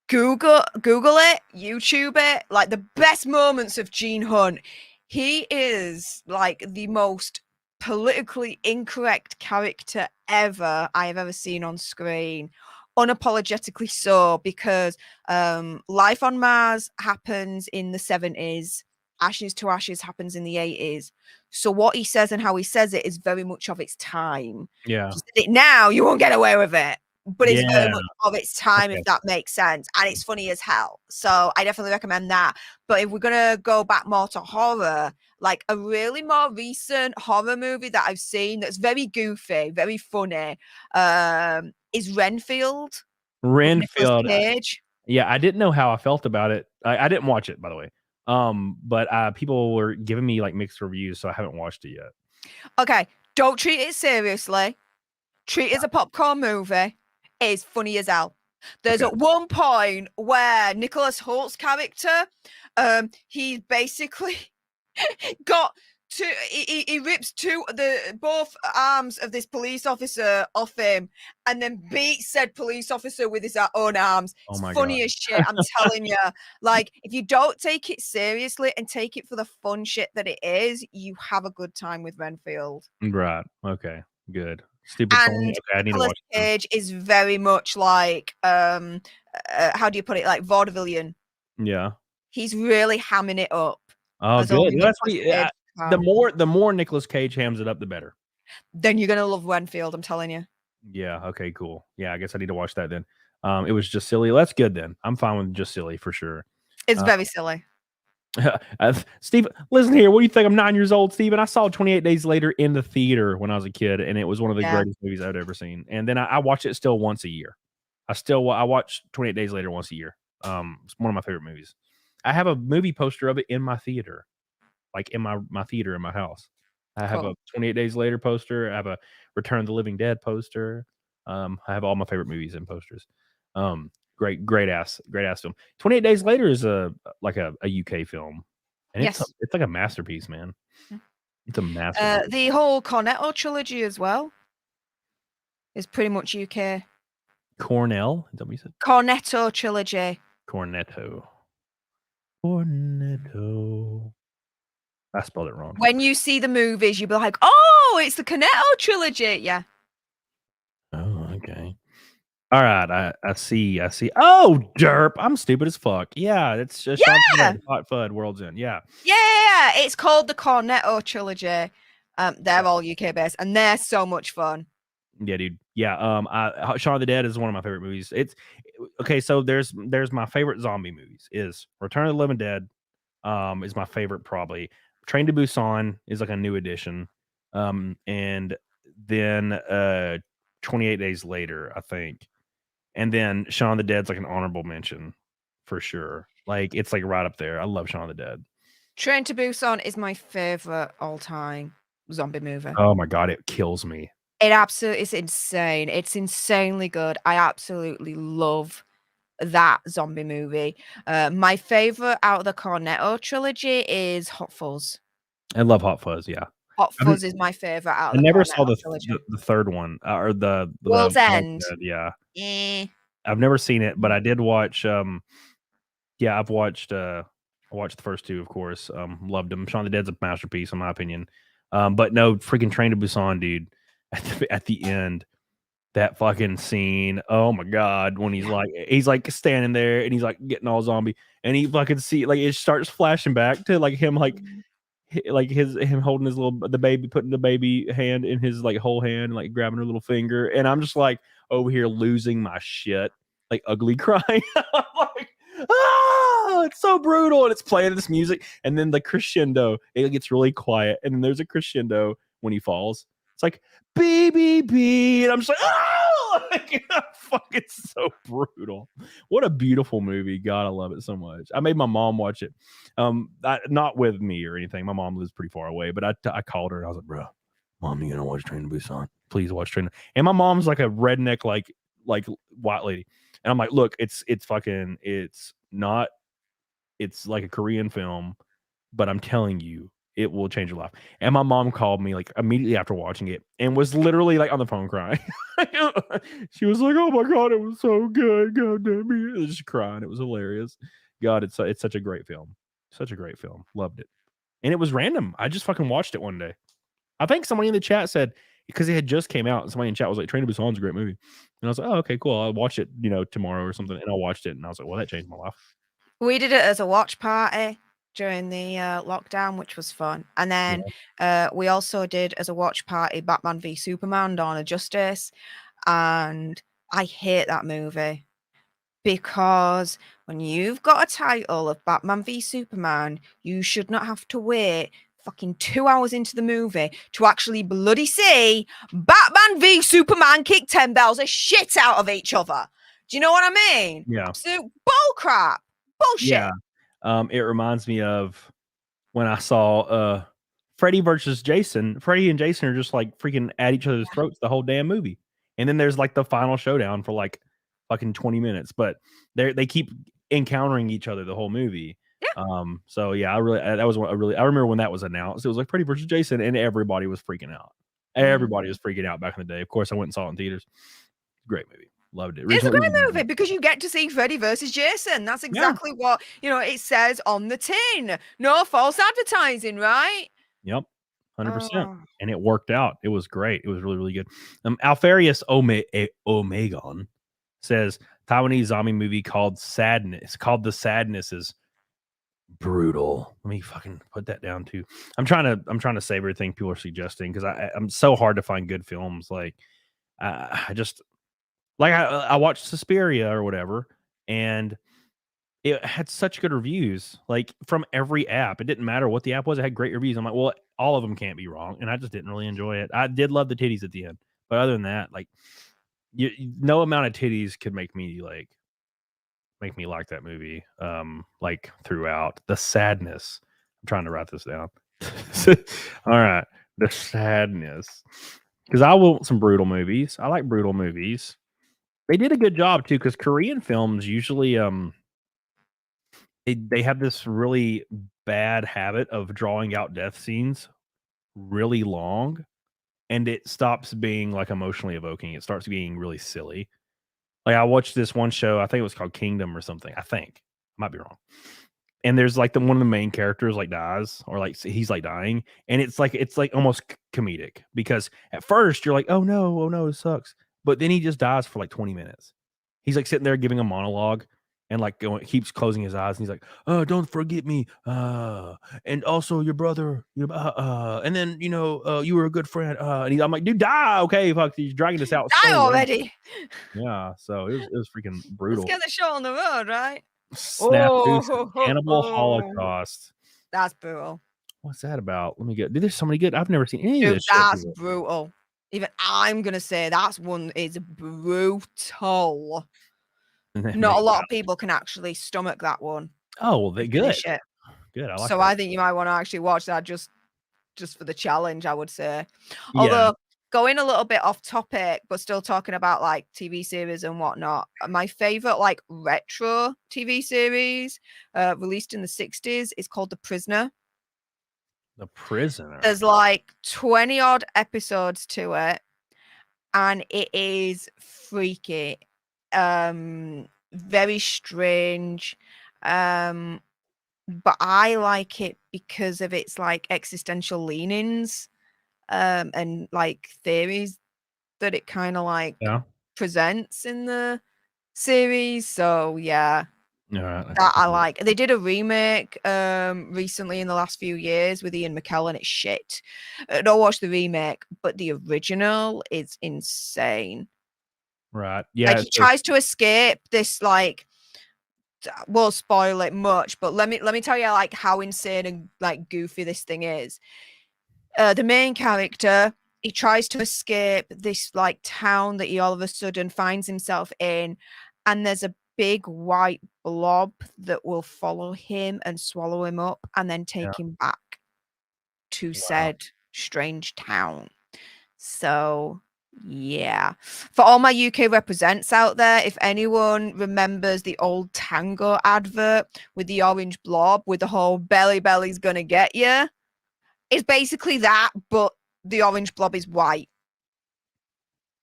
[SPEAKER 3] Google it, YouTube it, like the best moments of Gene Hunt. He is like the most politically incorrect character ever I have ever seen on screen. Unapologetically so, because Life on Mars happens in the 70s. Ashes to Ashes happens in the 80s. So what he says and how he says it is very much of its time.
[SPEAKER 2] Yeah.
[SPEAKER 3] Now you won't get away with it. But it's very much of its time, if that makes sense. And it's funny as hell. So I definitely recommend that. But if we're going to go back more to horror, like a really more recent horror movie that I've seen that's very goofy, very funny, is Renfield.
[SPEAKER 2] Renfield.
[SPEAKER 3] Cage.
[SPEAKER 2] Yeah, I didn't know how I felt about it. I didn't watch it, by the way. But people were giving me like mixed reviews, so I haven't watched it yet.
[SPEAKER 3] Okay, don't treat it seriously. Treat it as a popcorn movie. Is funny as hell. There's at one point where Nicholas Holt's character, he basically got he rips both arms of this police officer off him and then beats said police officer with his own arms. It's funny as shit, I'm telling you. Like, if you don't take it seriously and take it for the fun shit that it is, you have a good time with Renfield.
[SPEAKER 2] Right. Okay. Good. Stupid
[SPEAKER 3] and
[SPEAKER 2] okay, I need to watch
[SPEAKER 3] Cage is very much like how do you put it, like vaudevillian.
[SPEAKER 2] Yeah,
[SPEAKER 3] he's really hamming it up.
[SPEAKER 2] Oh, good. That's what the more Nicolas Cage hams it up, the better.
[SPEAKER 3] Then you're gonna love Renfield, I'm telling you.
[SPEAKER 2] Yeah, okay, cool. Yeah, I guess I need to watch that then. It was just silly. That's good then. I'm fine with just silly for sure.
[SPEAKER 3] It's very silly.
[SPEAKER 2] Steve, listen here. What do you think? I'm 9 years old, Steven. I saw 28 Days Later in the theater when I was a kid, and it was one of the greatest movies I've ever seen. And then I watch it still once a year. I watch 28 Days Later once a year. It's one of my favorite movies. I have a movie poster of it in my theater, like in my theater in my house. I have a 28 Days Later poster. I have a Return of the Living Dead poster. I have all my favorite movies and posters. Great ass film. 28 Days Later is a UK film, and it's like a masterpiece, man. It's a masterpiece.
[SPEAKER 3] The whole Cornetto trilogy as well. It's pretty much UK.
[SPEAKER 2] Cornell? Is that what you said?
[SPEAKER 3] Cornetto trilogy.
[SPEAKER 2] Cornetto. I spelled it wrong.
[SPEAKER 3] When you see the movies, you'll be like, oh, it's the Cornetto trilogy. Yeah.
[SPEAKER 2] Oh, okay. All right, I see. Oh, derp! I'm stupid as fuck. Yeah, it's just Hot Fud, World's End. Yeah,
[SPEAKER 3] it's called the Cornetto trilogy. They're all UK based, and they're so much fun.
[SPEAKER 2] Yeah, dude. Yeah, Shaun of the Dead is one of my favorite movies. It's okay. So there's my favorite zombie movies is Return of the Living Dead. Is my favorite probably. Train to Busan is like a new edition. And then 28 Days Later, I think. And then Shaun of the Dead's like an honorable mention for sure. Like it's like right up there. I love Shaun of the Dead.
[SPEAKER 3] Train to Busan is my favorite all-time zombie movie.
[SPEAKER 2] Oh my god, it kills me.
[SPEAKER 3] It absolutely is insane. It's insanely good. I absolutely love that zombie movie. My favorite out of the Cornetto trilogy is Hot Fuzz.
[SPEAKER 2] I love Hot Fuzz. Yeah,
[SPEAKER 3] Hot Fuzz is my favorite out of
[SPEAKER 2] I
[SPEAKER 3] the
[SPEAKER 2] never
[SPEAKER 3] Cornetto
[SPEAKER 2] saw the
[SPEAKER 3] trilogy.
[SPEAKER 2] the third one or the
[SPEAKER 3] World's End.
[SPEAKER 2] Yeah,
[SPEAKER 3] Eh.
[SPEAKER 2] I've never seen it, but I did watch. Yeah, I've watched. I watched the first two, of course. Loved them. Shaun of the Dead's a masterpiece, in my opinion. But no, freaking Train to Busan, dude. At the end, that fucking scene. Oh my god, when he's like standing there and he's like getting all zombie, and he fucking see like it starts flashing back to like him him holding him holding the baby, putting the baby hand in his like whole hand, like grabbing her little finger, and I'm just like over here losing my shit, like ugly crying. I'm like, it's so brutal, and it's playing this music, and then the crescendo, it gets really quiet, and then there's a crescendo when he falls. It's like B, and I'm just like, like, fuck, it's so brutal. What a beautiful movie. God, I love it so much. I made my mom watch it. Not with me or anything. My mom lives pretty far away, but I called her and I was like, bro, Mom, you gonna watch Train to Busan? Please watch Train. And my mom's like a redneck, like white lady. And I'm like, look, it's not, it's like a Korean film, but I'm telling you, it will change your life. And my mom called me like immediately after watching it and was literally like on the phone crying. She was like, oh my God, it was so good. God damn it. It was just crying. It was hilarious. God, it's such a great film. Such a great film. Loved it. And it was random. I just fucking watched it one day. I think somebody in the chat said, because it had just came out, and somebody in chat was like, Train to Busan's a great movie. And I was like, oh, okay, cool. I'll watch it, tomorrow or something. And I watched it and I was like, well, that changed my life.
[SPEAKER 3] We did it as a watch party during the lockdown, which was fun. And then we also did as a watch party Batman v Superman, Dawn of Justice. And I hate that movie because when you've got a title of Batman v Superman, you should not have to wait fucking 2 hours into the movie to actually bloody see Batman v Superman kick 10 bells of shit out of each other. Do you know what I mean?
[SPEAKER 2] Yeah.
[SPEAKER 3] Absolute bullcrap. Bullshit.
[SPEAKER 2] Yeah. It reminds me of when I saw Freddy versus Jason. Freddy and Jason are just like freaking at each other's throats the whole damn movie. And then there's like the final showdown for like fucking 20 minutes, but they keep encountering each other the whole movie. Yeah. So yeah, I remember when that was announced. It was like Freddy versus Jason, and everybody was freaking out. Everybody was freaking out back in the day. Of course, I went and saw it in theaters. Great movie. Loved it.
[SPEAKER 3] It's a great movie because you get to see Freddy versus Jason. That's exactly what it says on the tin. No false advertising, right?
[SPEAKER 2] Yep, 100%. And it worked out. It was great. It was really, really good. Alfarius Omegon says Taiwanese zombie movie called The Sadness is brutal. Let me fucking put that down too. I'm trying to save everything people are suggesting because I'm so hard to find good films. Like I just. Like I watched Suspiria or whatever, and it had such good reviews, like from every app. It didn't matter what the app was; it had great reviews. I'm like, well, all of them can't be wrong, and I just didn't really enjoy it. I did love the titties at the end, but other than that, like, no amount of titties could make me like that movie. Like throughout The Sadness. I'm trying to write this down. All right, The Sadness, because I want some brutal movies. I like brutal movies. They did a good job too, because Korean films usually they have this really bad habit of drawing out death scenes really long. and it stops being like emotionally evoking. It starts being really silly. Like I watched this one show, I think it was called Kingdom or something. I think, might be wrong. And there's like one of the main characters like dies, or like he's like dying, and it's like almost comedic, because at first you're like, oh no, it sucks, but then he just dies for like 20 minutes. He's like sitting there giving a monologue, and like keeps closing his eyes, and he's like, oh, don't forget me, and also your brother, and then you were a good friend, and I'm like, dude, die, okay, fuck, he's dragging us out,
[SPEAKER 3] Die
[SPEAKER 2] so
[SPEAKER 3] already.
[SPEAKER 2] yeah, so it was freaking
[SPEAKER 3] Let's
[SPEAKER 2] brutal.
[SPEAKER 3] get the show on the road, right?
[SPEAKER 2] Snafu, Cannibal Holocaust.
[SPEAKER 3] That's brutal.
[SPEAKER 2] What's that about? Let me get. Dude, there's so many good. I've never seen any of
[SPEAKER 3] Dude,
[SPEAKER 2] this shit.
[SPEAKER 3] that's brutal. Even I'm gonna say that's one is brutal. Not a lot of people can actually stomach that one.
[SPEAKER 2] Oh, well, they good.
[SPEAKER 3] It.
[SPEAKER 2] Good. I like
[SPEAKER 3] so
[SPEAKER 2] that.
[SPEAKER 3] I think you might want to actually watch that just for the challenge, I would say. Although going a little bit off topic, but still talking about like TV series and whatnot. My favorite like retro TV series released in the 60s is called The Prisoner.
[SPEAKER 2] The Prisoner.
[SPEAKER 3] There's like 20 odd episodes to it, and it is freaky. Very strange. But I like it because of its like existential leanings and like theories that it kind of like presents in the series. So yeah, that I like. They did a remake recently in the last few years with Ian McKellen. It's shit. Don't watch the remake, but the original is insane.
[SPEAKER 2] Right. Yeah.
[SPEAKER 3] Like he tries to escape this like, won't spoil it much, but let me tell you like how insane and like goofy this thing is. The main character, he tries to escape this like town that he all of a sudden finds himself in, and there's a big white blob that will follow him and swallow him up and then take him back to said strange town. So yeah, for all my UK represents out there, if anyone remembers the old Tango advert with the orange blob with the whole belly's gonna get you, it's basically that, but the orange blob is white.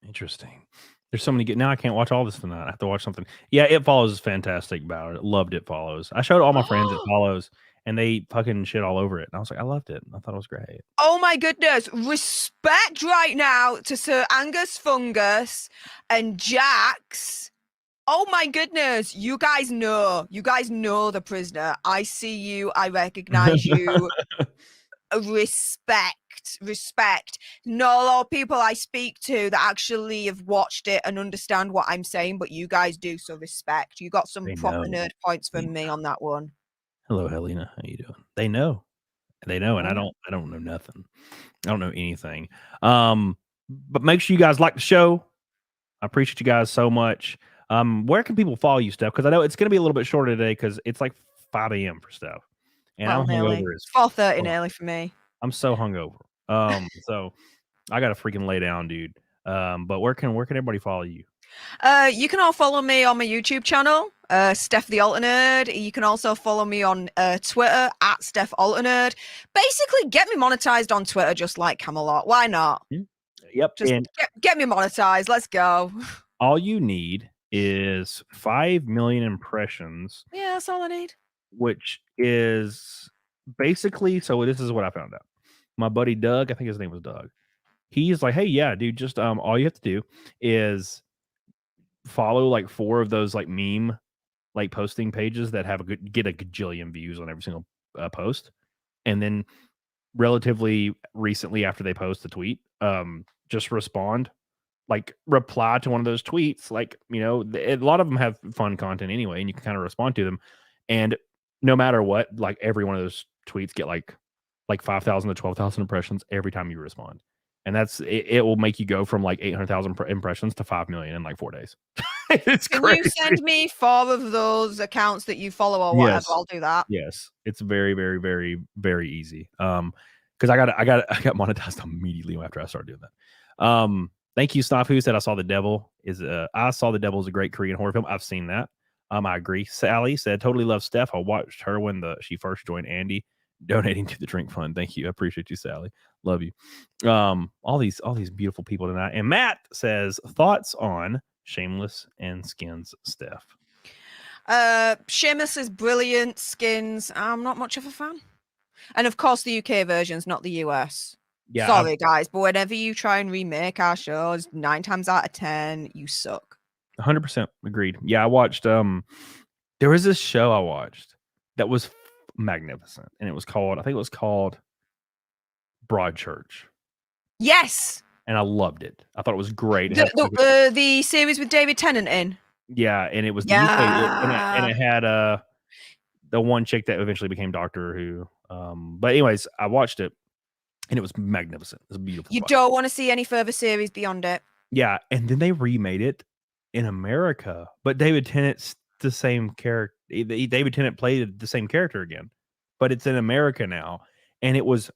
[SPEAKER 2] Interesting. There's so many good. Now I can't watch all this tonight. I have to watch something. Yeah, It Follows is fantastic about it. Loved It Follows. I showed all my friends It Follows, and they fucking shit all over it. And I was like, I loved it. I thought it was great.
[SPEAKER 3] Oh my goodness. Respect right now to Sir Angus Fungus and Jax. Oh my goodness. You guys know The Prisoner. I see you. I recognize you. Respect. Not a lot of people I speak to that actually have watched it and understand what I'm saying, but you guys do, so respect. You got some proper nerd points from me on that one.
[SPEAKER 2] Hello, Helena. How you doing? They know, and I don't know nothing. I don't know anything. But make sure you guys like the show. I appreciate you guys so much. Where can people follow you, Steph? Because I know it's going to be a little bit shorter today because it's like 5 a.m. for Steph. And I'm hungover.
[SPEAKER 3] It's 4:30 early for me.
[SPEAKER 2] I'm so hungover. So I got to freaking lay down, dude. But where can everybody follow you?
[SPEAKER 3] You can all follow me on my YouTube channel, Stef the Alternerd. You can also follow me on Twitter at Stef Alternerd. Basically, get me monetized on Twitter, just like Camelot. Why not?
[SPEAKER 2] Yep.
[SPEAKER 3] Just get me monetized. Let's go.
[SPEAKER 2] All you need is 5 million impressions.
[SPEAKER 3] Yeah, that's all I need.
[SPEAKER 2] Which is basically, so this is what I found out. My buddy Doug, I think his name was Doug. He's like, hey, yeah, dude, just all you have to do is follow like 4 of those like meme like posting pages that have get a gajillion views on every single post, and then relatively recently after they post the tweet, just reply to one of those tweets. Like, a lot of them have fun content anyway, and you can kind of respond to them, and no matter what, like every one of those tweets get like 5,000 to 12,000 impressions every time you respond. And it will make you go from like 800,000 impressions to 5 million in like 4 days. It's crazy.
[SPEAKER 3] Can you send me 4 of those accounts that you follow or whatever? Yes. I'll do that.
[SPEAKER 2] Yes. It's very, very, very, very easy. Because I got monetized immediately after I started doing that. Thank you, Stef, who said I Saw the Devil. I Saw the Devil is a great Korean horror film. I've seen that. I agree. Sally said, totally love Steph. I watched her when she first joined Andy donating to the drink fund. Thank you. I appreciate you, Sally. Love you. All these beautiful people tonight. And Matt says, thoughts on Shameless and Skins, Steph?
[SPEAKER 3] Shameless is brilliant. Skins, I'm not much of a fan. And of course, the UK version's not the US. Yeah, sorry, guys, but whenever you try and remake our shows, 9 times out of 10, you suck.
[SPEAKER 2] 100% agreed. Yeah, I watched. There was this show I watched that was magnificent, and it was called, I think it was called Broadchurch.
[SPEAKER 3] Yes.
[SPEAKER 2] And I loved it. I thought it was great.
[SPEAKER 3] The series with David Tennant in.
[SPEAKER 2] Yeah, and it was the UK, and it had the one chick that eventually became Doctor Who. But anyways, I watched it, and it was magnificent. It was beautiful.
[SPEAKER 3] You don't want to see any further series beyond it.
[SPEAKER 2] Yeah, and then they remade it in America, but David Tennant's the same character. David Tennant played the same character again, but it's in America now, and it was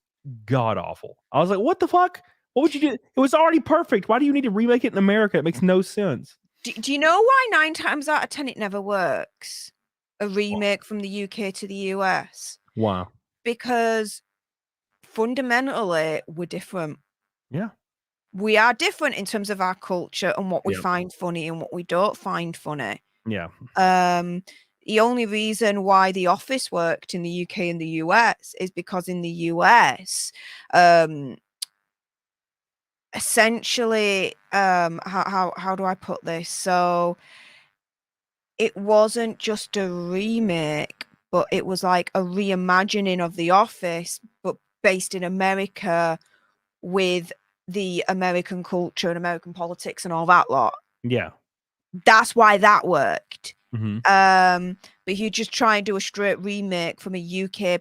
[SPEAKER 2] god awful. I was like, what the fuck? What would you do? It was already perfect. Why do you need to remake it in America? It makes no sense.
[SPEAKER 3] Do you know why 9 times out of 10 it never works? A remake from the UK to the US.
[SPEAKER 2] Wow.
[SPEAKER 3] Because fundamentally we're different.
[SPEAKER 2] Yeah.
[SPEAKER 3] We are different in terms of our culture and what we find funny and what we don't find funny.
[SPEAKER 2] Yeah.
[SPEAKER 3] The only reason why The Office worked in the UK and the US is because in the US, essentially, how do I put this? So it wasn't just a remake, but it was like a reimagining of The Office, but based in America with the American culture and American politics and all that lot.
[SPEAKER 2] Yeah.
[SPEAKER 3] That's why that worked.
[SPEAKER 2] Mm-hmm.
[SPEAKER 3] But you just try and do a straight remake from a UK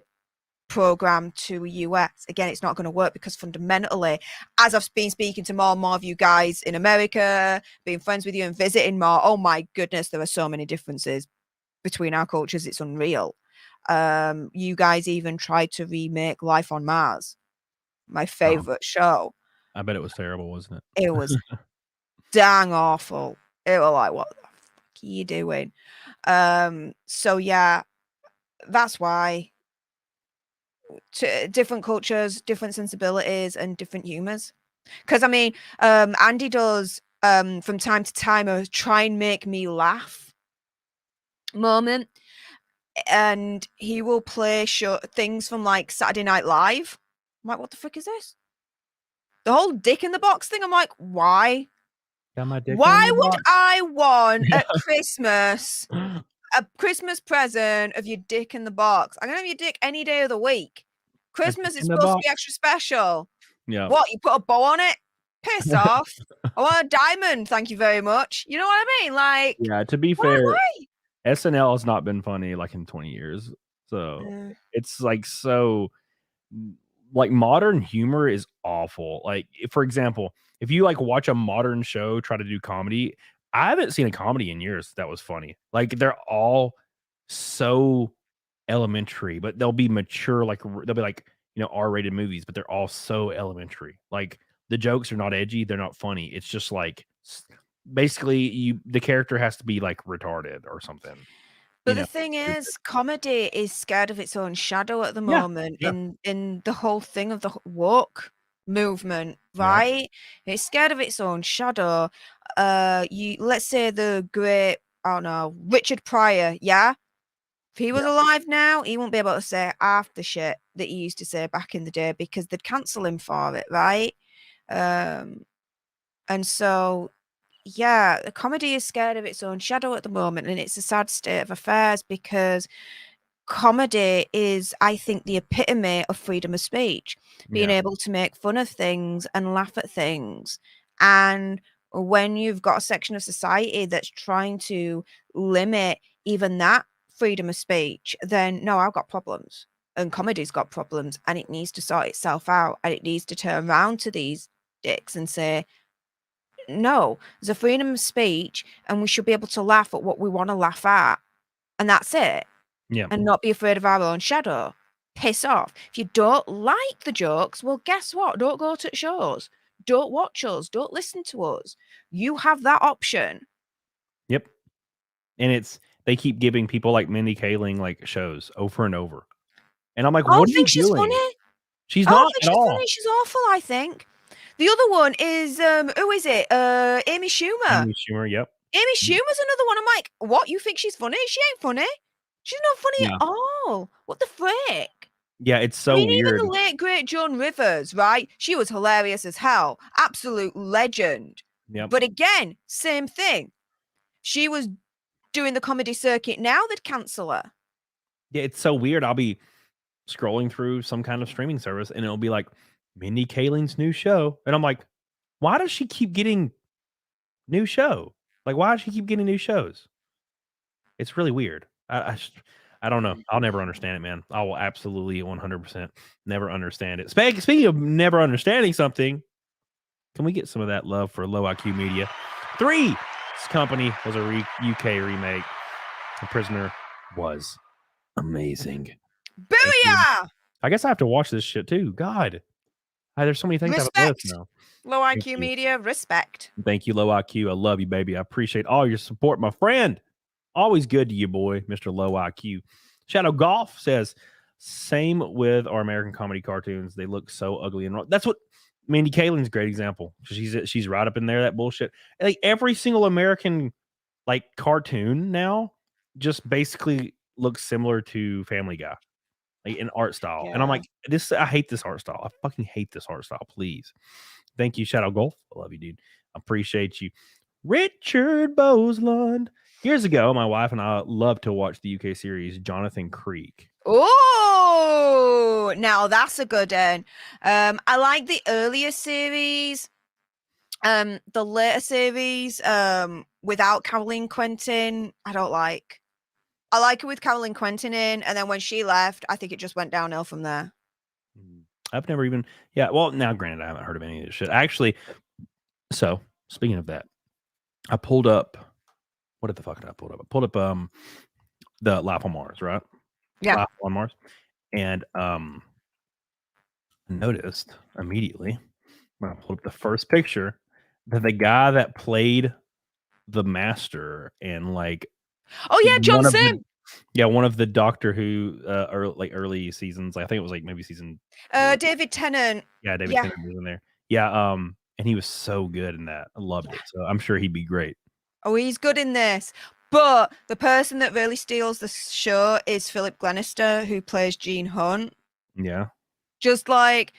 [SPEAKER 3] program to a US, again, it's not going to work, because fundamentally, as I've been speaking to more and more of you guys in America, being friends with you and visiting more, oh my goodness, there are so many differences between our cultures. It's unreal. You guys even tried to remake Life on Mars, my favorite show.
[SPEAKER 2] I bet it was terrible, wasn't it?
[SPEAKER 3] It was dang awful. It was like, what the fuck are you doing? So yeah, that's why. Different cultures, different sensibilities, and different humors. Because I mean, Andy does from time to time a try and make me laugh moment, and he will play things from like Saturday Night Live. I'm like, what the frick is this? The whole dick in the box thing. I'm like, why? Why would I want at Christmas a Christmas present of your dick in the box? I'm gonna have your dick any day of the week. Christmas is supposed to be extra special. Yeah. What? You put a bow on it? Piss off. I want a diamond. Thank you very much. You know what I mean? Like,
[SPEAKER 2] yeah, to be fair, SNL has not been funny like in 20 years. So it's like, so like modern humor is awful. Like, for example, if you like watch a modern show try to do comedy, I haven't seen a comedy in years that was funny. Like, they're all so elementary, but they'll be mature. Like, they'll be like, you know, R-rated movies, but they're all so elementary. Like, the jokes are not edgy. They're not funny. It's just like, basically, the character has to be like retarded or something.
[SPEAKER 3] But the thing is, comedy is scared of its own shadow at the moment. In the whole thing of the woke movement, right? It's scared of its own shadow. Let's say the great, I don't know, Richard Pryor, yeah? If he was alive now, he won't be able to say half the shit that he used to say back in the day, because they'd cancel him for it, right? And so, yeah, the comedy is scared of its own shadow at the moment, and it's a sad state of affairs, because comedy is, I think, the epitome of freedom of speech, being able to make fun of things and laugh at things. And when you've got a section of society that's trying to limit even that freedom of speech, then no, I've got problems, and comedy's got problems, and it needs to sort itself out, and it needs to turn around to these dicks and say, no, there's a freedom of speech, and we should be able to laugh at what we want to laugh at, and that's it.
[SPEAKER 2] Yeah.
[SPEAKER 3] And not be afraid of our own shadow. Piss off. If you don't like the jokes, well, guess what? Don't go to shows. Don't watch us. Don't listen to us. You have that option.
[SPEAKER 2] Yep. And they keep giving people like Mindy Kaling like shows over and over. And I'm like,
[SPEAKER 3] I don't
[SPEAKER 2] what are you
[SPEAKER 3] think she's
[SPEAKER 2] doing?
[SPEAKER 3] funny.
[SPEAKER 2] She's
[SPEAKER 3] I don't
[SPEAKER 2] not
[SPEAKER 3] think
[SPEAKER 2] at
[SPEAKER 3] she's
[SPEAKER 2] all.
[SPEAKER 3] funny. She's awful, I think. The other one is who is it? Amy Schumer.
[SPEAKER 2] Amy Schumer, yep.
[SPEAKER 3] Amy Schumer's another one. I'm like, what? You think she's funny? She ain't funny. She's not funny at all. What the frick?
[SPEAKER 2] Yeah, it's so
[SPEAKER 3] I mean,
[SPEAKER 2] weird.
[SPEAKER 3] even the late great Joan Rivers, right? She was hilarious as hell. Absolute legend.
[SPEAKER 2] Yep.
[SPEAKER 3] But again, same thing. She was doing the comedy circuit. Now they'd cancel her.
[SPEAKER 2] Yeah, it's so weird. I'll be scrolling through some kind of streaming service and it'll be like Mindy Kaling's new show. And I'm like, why does she keep getting new show? Like, why does she keep getting new shows? It's really weird. I don't know. I'll never understand it, man. I will absolutely 100% never understand it. Speaking of never understanding something, can we get some of that love for Low IQ Media? Three's Company was a UK remake. The Prisoner was amazing.
[SPEAKER 3] Booyah!
[SPEAKER 2] I guess I have to watch this shit too. God, there's so many things I have on list now.
[SPEAKER 3] Low IQ Media, respect.
[SPEAKER 2] Thank you, Low IQ. I love you, baby. I appreciate all your support, my friend. Always good to you, boy, Mr. Low IQ. Shadow Golf says, same with our American comedy cartoons. They look so ugly and wrong. That's what Mindy Kaling's a great example. She's right up in there, that bullshit. Like every single American like cartoon now just basically looks similar to Family Guy. Like in art style. And I'm like, I hate this art style. I fucking hate this art style, please. Thank you, Shadow Golf. I love you, dude. I appreciate you. Richard Boslund. Years ago, my wife and I loved to watch the UK series Jonathan Creek.
[SPEAKER 3] Oh, now that's a good one. I like the earlier series. The later series, without Caroline Quentin, I don't like. I like it with Caroline Quentin in, and then when she left, I think it just went downhill from there.
[SPEAKER 2] I've never even, yeah. Well, now granted, I haven't heard of any of this shit. Actually, so speaking of that, I pulled up. What the fuck did I pull up? I pulled up the Life on Mars, right?
[SPEAKER 3] Yeah.
[SPEAKER 2] Life on Mars, and noticed immediately when I pulled up the first picture that the guy that played the Master and like,
[SPEAKER 3] oh yeah, John Sim.
[SPEAKER 2] One of the Doctor Who early seasons. I think it was like maybe season.
[SPEAKER 3] David Tennant.
[SPEAKER 2] Yeah, David Tennant was in there. Yeah, and he was so good in that. I loved it. So I'm sure he'd be great.
[SPEAKER 3] Oh, he's good in this. But the person that really steals the show is Philip Glenister, who plays Gene Hunt.
[SPEAKER 2] Yeah.
[SPEAKER 3] Just like,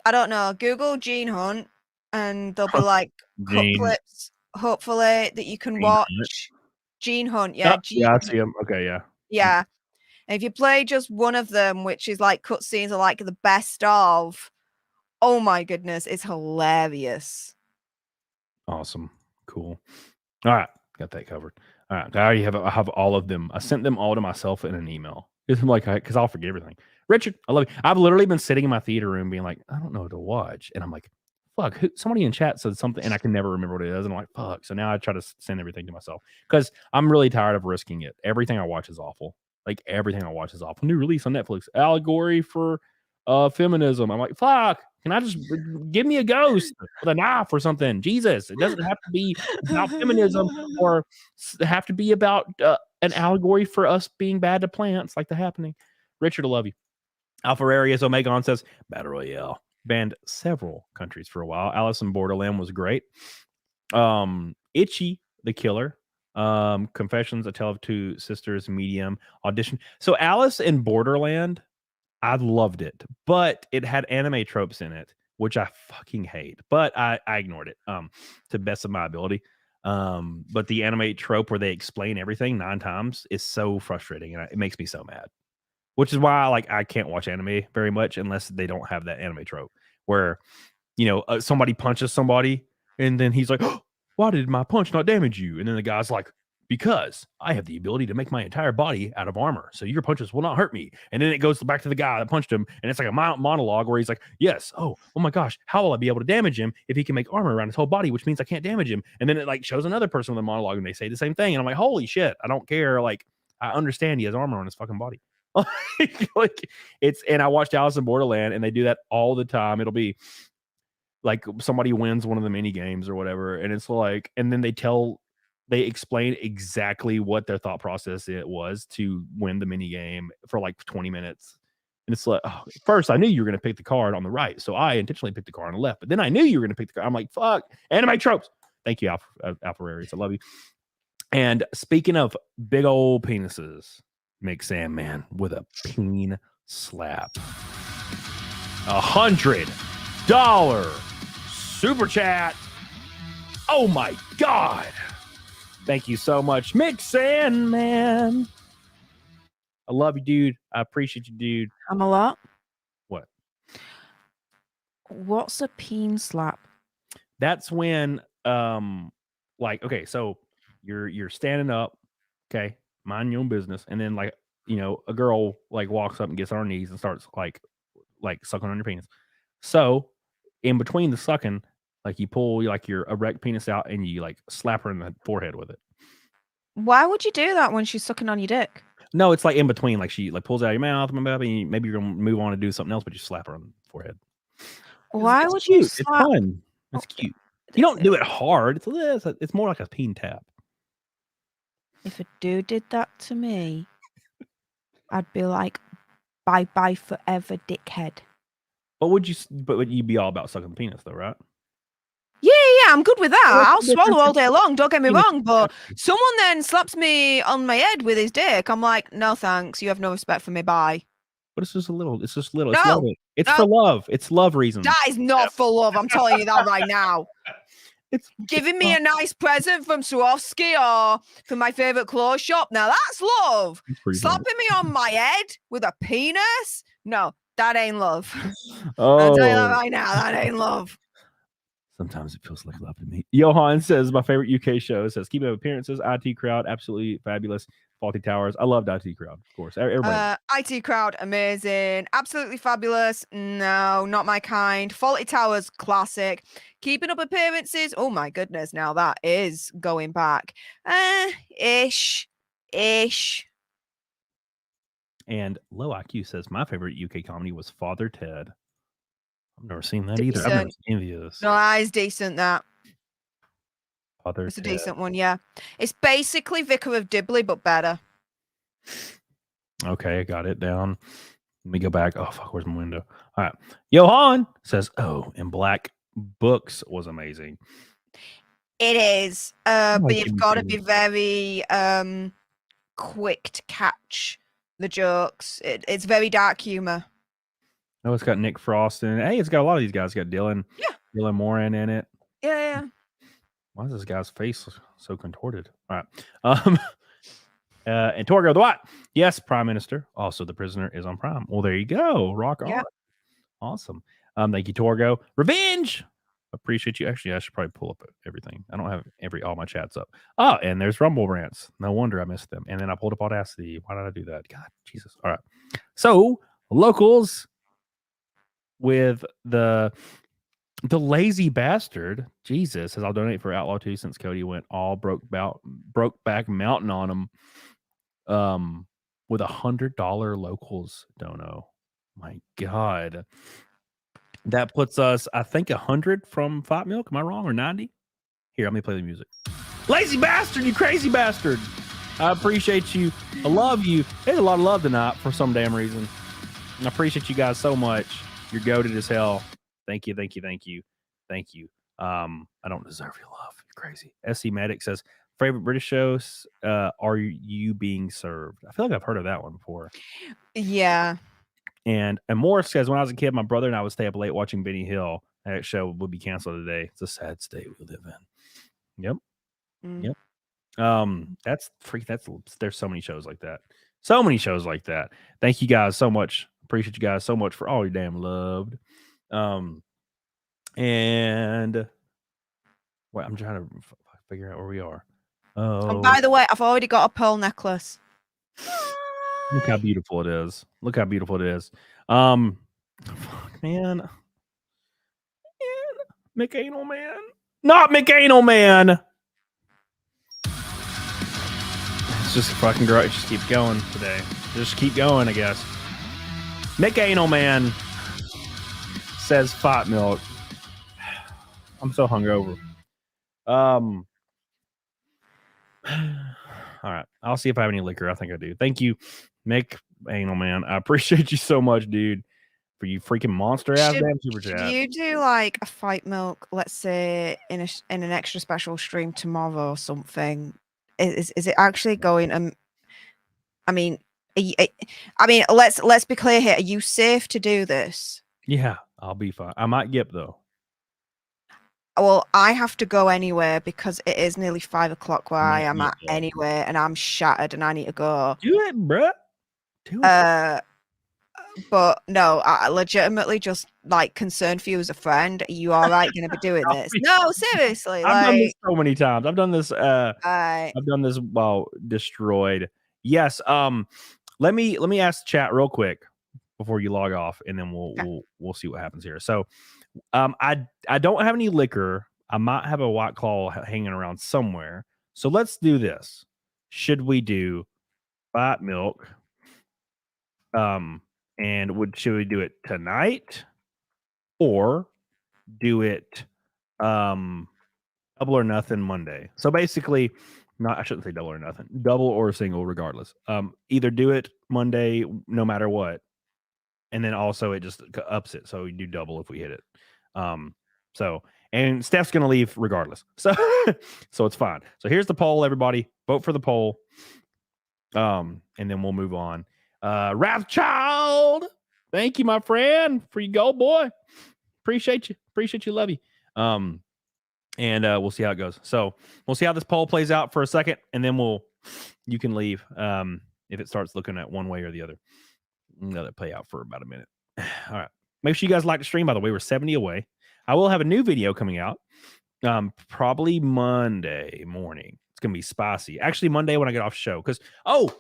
[SPEAKER 3] I don't know, Google Gene Hunt and there'll be like cut clips, hopefully, that you can watch. Gene Hunt, yeah.
[SPEAKER 2] Yeah, I see him. Okay, yeah.
[SPEAKER 3] Yeah. And if you play just one of them, which is like cutscenes are like the best of, oh my goodness, it's hilarious.
[SPEAKER 2] Awesome. Cool. All right, got that covered. All right, I have all of them. I sent them all to myself in an email. It's like, because I'll forget everything. Richard, I love you. I've literally been sitting in my theater room being like, I don't know what to watch. And I'm like, fuck, somebody in chat said something and I can never remember what it is. And I'm like, fuck. So now I try to send everything to myself because I'm really tired of risking it. Everything I watch is awful. Like everything I watch is awful. New release on Netflix, allegory for feminism. I'm like, fuck. Can I just give me a ghost with a knife or something? Jesus, it doesn't have to be about feminism or have to be about an allegory for us being bad to plants like The Happening. Richard, I love you. Alphararius Omegon says, Battle Royale banned several countries for a while. Alice in Borderland was great. Itchy, the Killer. Confessions, A Tale of Two Sisters, Medium, Audition. So Alice in Borderland, I loved it, but it had anime tropes in it, which I fucking hate. But I ignored it to the best of my ability. But the anime trope where they explain everything 9 times is so frustrating, and it makes me so mad. Which is why I can't watch anime very much unless they don't have that anime trope where somebody punches somebody and then he's like, oh, why did my punch not damage you? And then the guy's like, because I have the ability to make my entire body out of armor, so your punches will not hurt me. And then it goes back to the guy that punched him, and it's like a monologue where he's like, yes, oh my gosh, how will I be able to damage him if he can make armor around his whole body, which means I can't damage him. And then it like shows another person with a monologue, and they say the same thing, and I'm like, holy shit, I don't care. Like, I understand he has armor on his fucking body. And I watched Alice in Borderland, and they do that all the time. It'll be like somebody wins one of the mini games or whatever, and it's like, and then they explain exactly what their thought process it was to win the mini game for like 20 minutes. And it's like, oh, first I knew you were going to pick the card on the right. So I intentionally picked the card on the left. But then I knew you were going to pick the card. I'm like, fuck. Anime tropes. Thank you, Alpha Rares. I love you. And speaking of big old penises, Mick Sandman with a peen slap. $100 super chat. Oh my God. Thank you so much, Mick Sandman. I love you, dude. I appreciate you, dude.
[SPEAKER 3] I'm a lot.
[SPEAKER 2] What?
[SPEAKER 3] What's a peen slap?
[SPEAKER 2] That's when like, okay, so you're standing up, okay, mind your own business, and then like, you know, a girl like walks up and gets on her knees and starts like sucking on your penis. So in between the sucking, like you pull like your erect penis out and you like slap her in the forehead with it.
[SPEAKER 3] Why would you do that when she's sucking on your dick?
[SPEAKER 2] No, it's like in between, like she like pulls out your mouth, maybe you're gonna move on and do something else, but you slap her on the forehead.
[SPEAKER 3] Why
[SPEAKER 2] it's
[SPEAKER 3] would
[SPEAKER 2] cute.
[SPEAKER 3] you slap?
[SPEAKER 2] It's fun. It's cute. You don't do it hard. It's more like a peen tap.
[SPEAKER 3] If a dude did that to me, I'd be like, bye bye forever, dickhead.
[SPEAKER 2] But would you be all about sucking the penis though, right?
[SPEAKER 3] Yeah, I'm good with that. I'll swallow all day long. Don't get me wrong, but someone then slaps me on my head with his dick. I'm like, no thanks. You have no respect for me. Bye.
[SPEAKER 2] But it's just little.
[SPEAKER 3] No,
[SPEAKER 2] it's for love. It's love reasons.
[SPEAKER 3] That is not for love. I'm telling you that right now.
[SPEAKER 2] It's
[SPEAKER 3] giving me a nice present from Swarovski or from my favorite clothes shop. Now that's love. Slapping me on my head with a penis? No, that ain't love. I'll tell you that right now. That ain't love.
[SPEAKER 2] Sometimes it feels like love to me. Johan says my favorite UK show says keep up appearances. IT Crowd, absolutely fabulous. Faulty Towers, I loved IT Crowd, of course. Everybody.
[SPEAKER 3] IT Crowd, amazing, absolutely fabulous. No, not my kind. Faulty Towers, classic. Keeping Up Appearances. Oh my goodness, now that is going back. Ish.
[SPEAKER 2] And Low IQ says my favorite UK comedy was Father Ted. I've never seen that either.
[SPEAKER 3] Decent.
[SPEAKER 2] I've never seen any of this.
[SPEAKER 3] No, that is decent. That.
[SPEAKER 2] Father
[SPEAKER 3] it's
[SPEAKER 2] Ted.
[SPEAKER 3] A decent one, yeah. It's basically Vicar of Dibley, but better.
[SPEAKER 2] Okay, I got it down. Let me go back. Oh, fuck, where's my window? All right. Johan says, oh, and Black Books was amazing.
[SPEAKER 3] It is. But you've got to be very quick to catch the jokes. It's very dark humor.
[SPEAKER 2] Oh, it's got Nick Frost in it. Hey, it's got a lot of these guys. It's got Dylan.
[SPEAKER 3] Yeah.
[SPEAKER 2] Dylan Moran in it.
[SPEAKER 3] Yeah.
[SPEAKER 2] Why is this guy's face so contorted? All right. And Torgo the Watt. Yes, Prime Minister. Also, the prisoner is on Prime. Well, there you go. Rock on.
[SPEAKER 3] Yeah.
[SPEAKER 2] Awesome. Thank you, Torgo. Revenge. Appreciate you. Actually, I should probably pull up everything. I don't have all my chats up. Oh, and there's Rumble rants. No wonder I missed them. And then I pulled up Audacity. Why did I do that? God, Jesus. All right. So locals with the lazy bastard. Jesus says I'll donate for Outlaw 2 since Cody went all broke back mountain on him. With $100 locals dono. My God. That puts us, I think, 100 from Fat Milk. Am I wrong? Or 90? Here, let me play the music. Lazy bastard, you crazy bastard. I appreciate you. I love you. There's a lot of love tonight for some damn reason. I appreciate you guys so much. You're goated as hell. Thank you. I don't deserve your love. You're crazy. SC Medic says, favorite British shows, Are You Being Served? I feel like I've heard of that one before.
[SPEAKER 3] Yeah. And
[SPEAKER 2] Morris says, when I was a kid, my brother and I would stay up late watching Benny Hill. That show would be canceled today. It's a sad state we live in. Yep. That's free. There's so many shows like that. Thank you guys so much. Appreciate you guys so much for all your damn loved. And wait, I'm trying to figure out where we are.
[SPEAKER 3] And by the way, I've already got a pearl necklace.
[SPEAKER 2] Look how beautiful it is. Fuck, man. McAnal Man. Not McAnal Man. It's just fucking great. Just keep going today. Just keep going, I guess. McAnal Man says Fat Milk. I'm so hungover. All right. I'll see if I have any liquor. I think I do. Thank you, Mick Anal Man. I appreciate you so much, dude, for you freaking monster ass damn super chat.
[SPEAKER 3] Do you do like a fight milk, let's say in an extra special stream tomorrow or something? Is it actually going? I mean, let's be clear here. Are you safe to do this?
[SPEAKER 2] Yeah, I'll be fine. I might get though.
[SPEAKER 3] Well, I have to go anywhere because it is nearly 5 o'clock where I am at anyway, and I'm shattered and I need to go.
[SPEAKER 2] Do it, bruh. Do it.
[SPEAKER 3] But no, I legitimately just like concerned for you as a friend. Are you all right going to be doing this? No, seriously.
[SPEAKER 2] I've done this so many times. I've done this.
[SPEAKER 3] I've
[SPEAKER 2] done this while destroyed. Yes. Let me ask the chat real quick before you log off, and then we'll see what happens here. So, I don't have any liquor. I might have a White Claw hanging around somewhere. So let's do this. Should we do fight milk? And should we do it tonight or do it double or nothing Monday? So basically, I shouldn't say double or nothing, double or single, regardless. Either do it Monday no matter what, and then also it just ups it. So we do double if we hit it. And Stef's gonna leave regardless. So so it's fine. So here's the poll, everybody. Vote for the poll. And then we'll move on. Wrathchild, thank you, my friend, for you go, boy. Appreciate you, love you. And we'll see how it goes. So we'll see how this poll plays out for a second, and then you can leave if it starts looking at one way or the other. Let it play out for about a minute. All right. Make sure you guys like the stream, by the way. We're 70 away. I will have a new video coming out probably Monday morning. It's going to be spicy. Actually, Monday when I get off show. Because,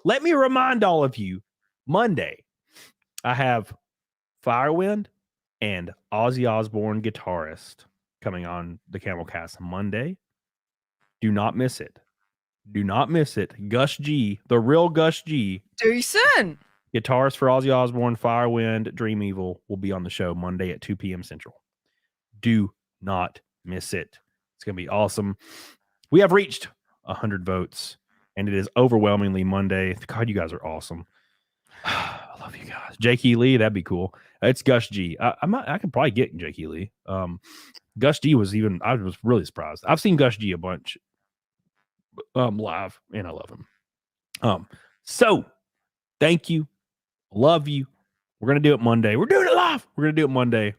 [SPEAKER 2] let me remind all of you, Monday, I have Firewind and Ozzy Osbourne guitarist coming on the CAMELCAST Monday. Do not miss it. Do not miss it. Gus G, the real Gus G.
[SPEAKER 3] Decent.
[SPEAKER 2] Guitarist for Ozzy Osbourne, Firewind, Dream Evil will be on the show Monday at 2 p.m. Central. Do not miss it. It's going to be awesome. We have reached 100 votes, and it is overwhelmingly Monday. God, you guys are awesome. I love you guys. Jake E. Lee, that'd be cool. It's Gus G. I could probably get Jake E. Lee. Gus G I was really surprised. I've seen Gus G a bunch live, and I love him. So thank you. Love you. We're going to do it Monday. We're doing it live. We're going to do it Monday.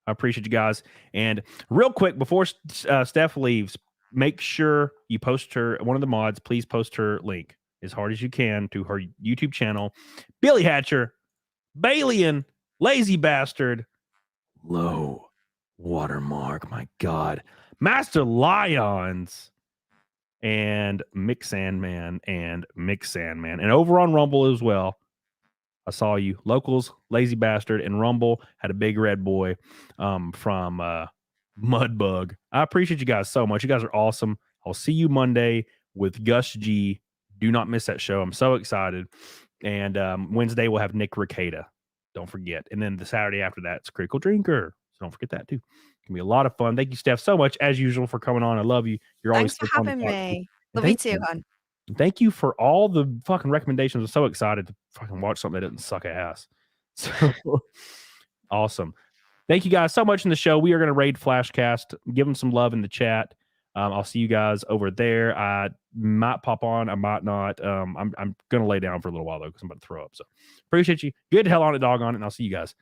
[SPEAKER 2] I appreciate you guys. And real quick, before Steph leaves, make sure you post one of the mods, please post her link as hard as you can to her YouTube channel. Billy Hatcher, Balian, Lazy Bastard, Low Watermark, my God, Master Lions, and Mick Sandman, and over on Rumble as well. I saw you. Locals, Lazy Bastard, and Rumble had a big red boy from Mudbug. I appreciate you guys so much. You guys are awesome. I'll see you Monday with Gus G. Do not miss that show. I'm so excited. And Wednesday, we'll have Nick Ricada. Don't forget. And then the Saturday after that, it's Critical Drinker. So don't forget that, too. It's going to be a lot of fun. Thank you, Steph, so much, as usual, for coming on. I love you.
[SPEAKER 3] Thanks for having me. Love you too, hon.
[SPEAKER 2] Thank you for all the fucking recommendations. I'm so excited to fucking watch something that doesn't suck ass. So awesome. Thank you guys so much in the show. We are going to raid Flashcast. Give them some love in the chat. I'll see you guys over there. I might pop on. I might not. I'm going to lay down for a little while, though, because I'm about to throw up. So appreciate you. Good hell on it, dog on it. And I'll see you guys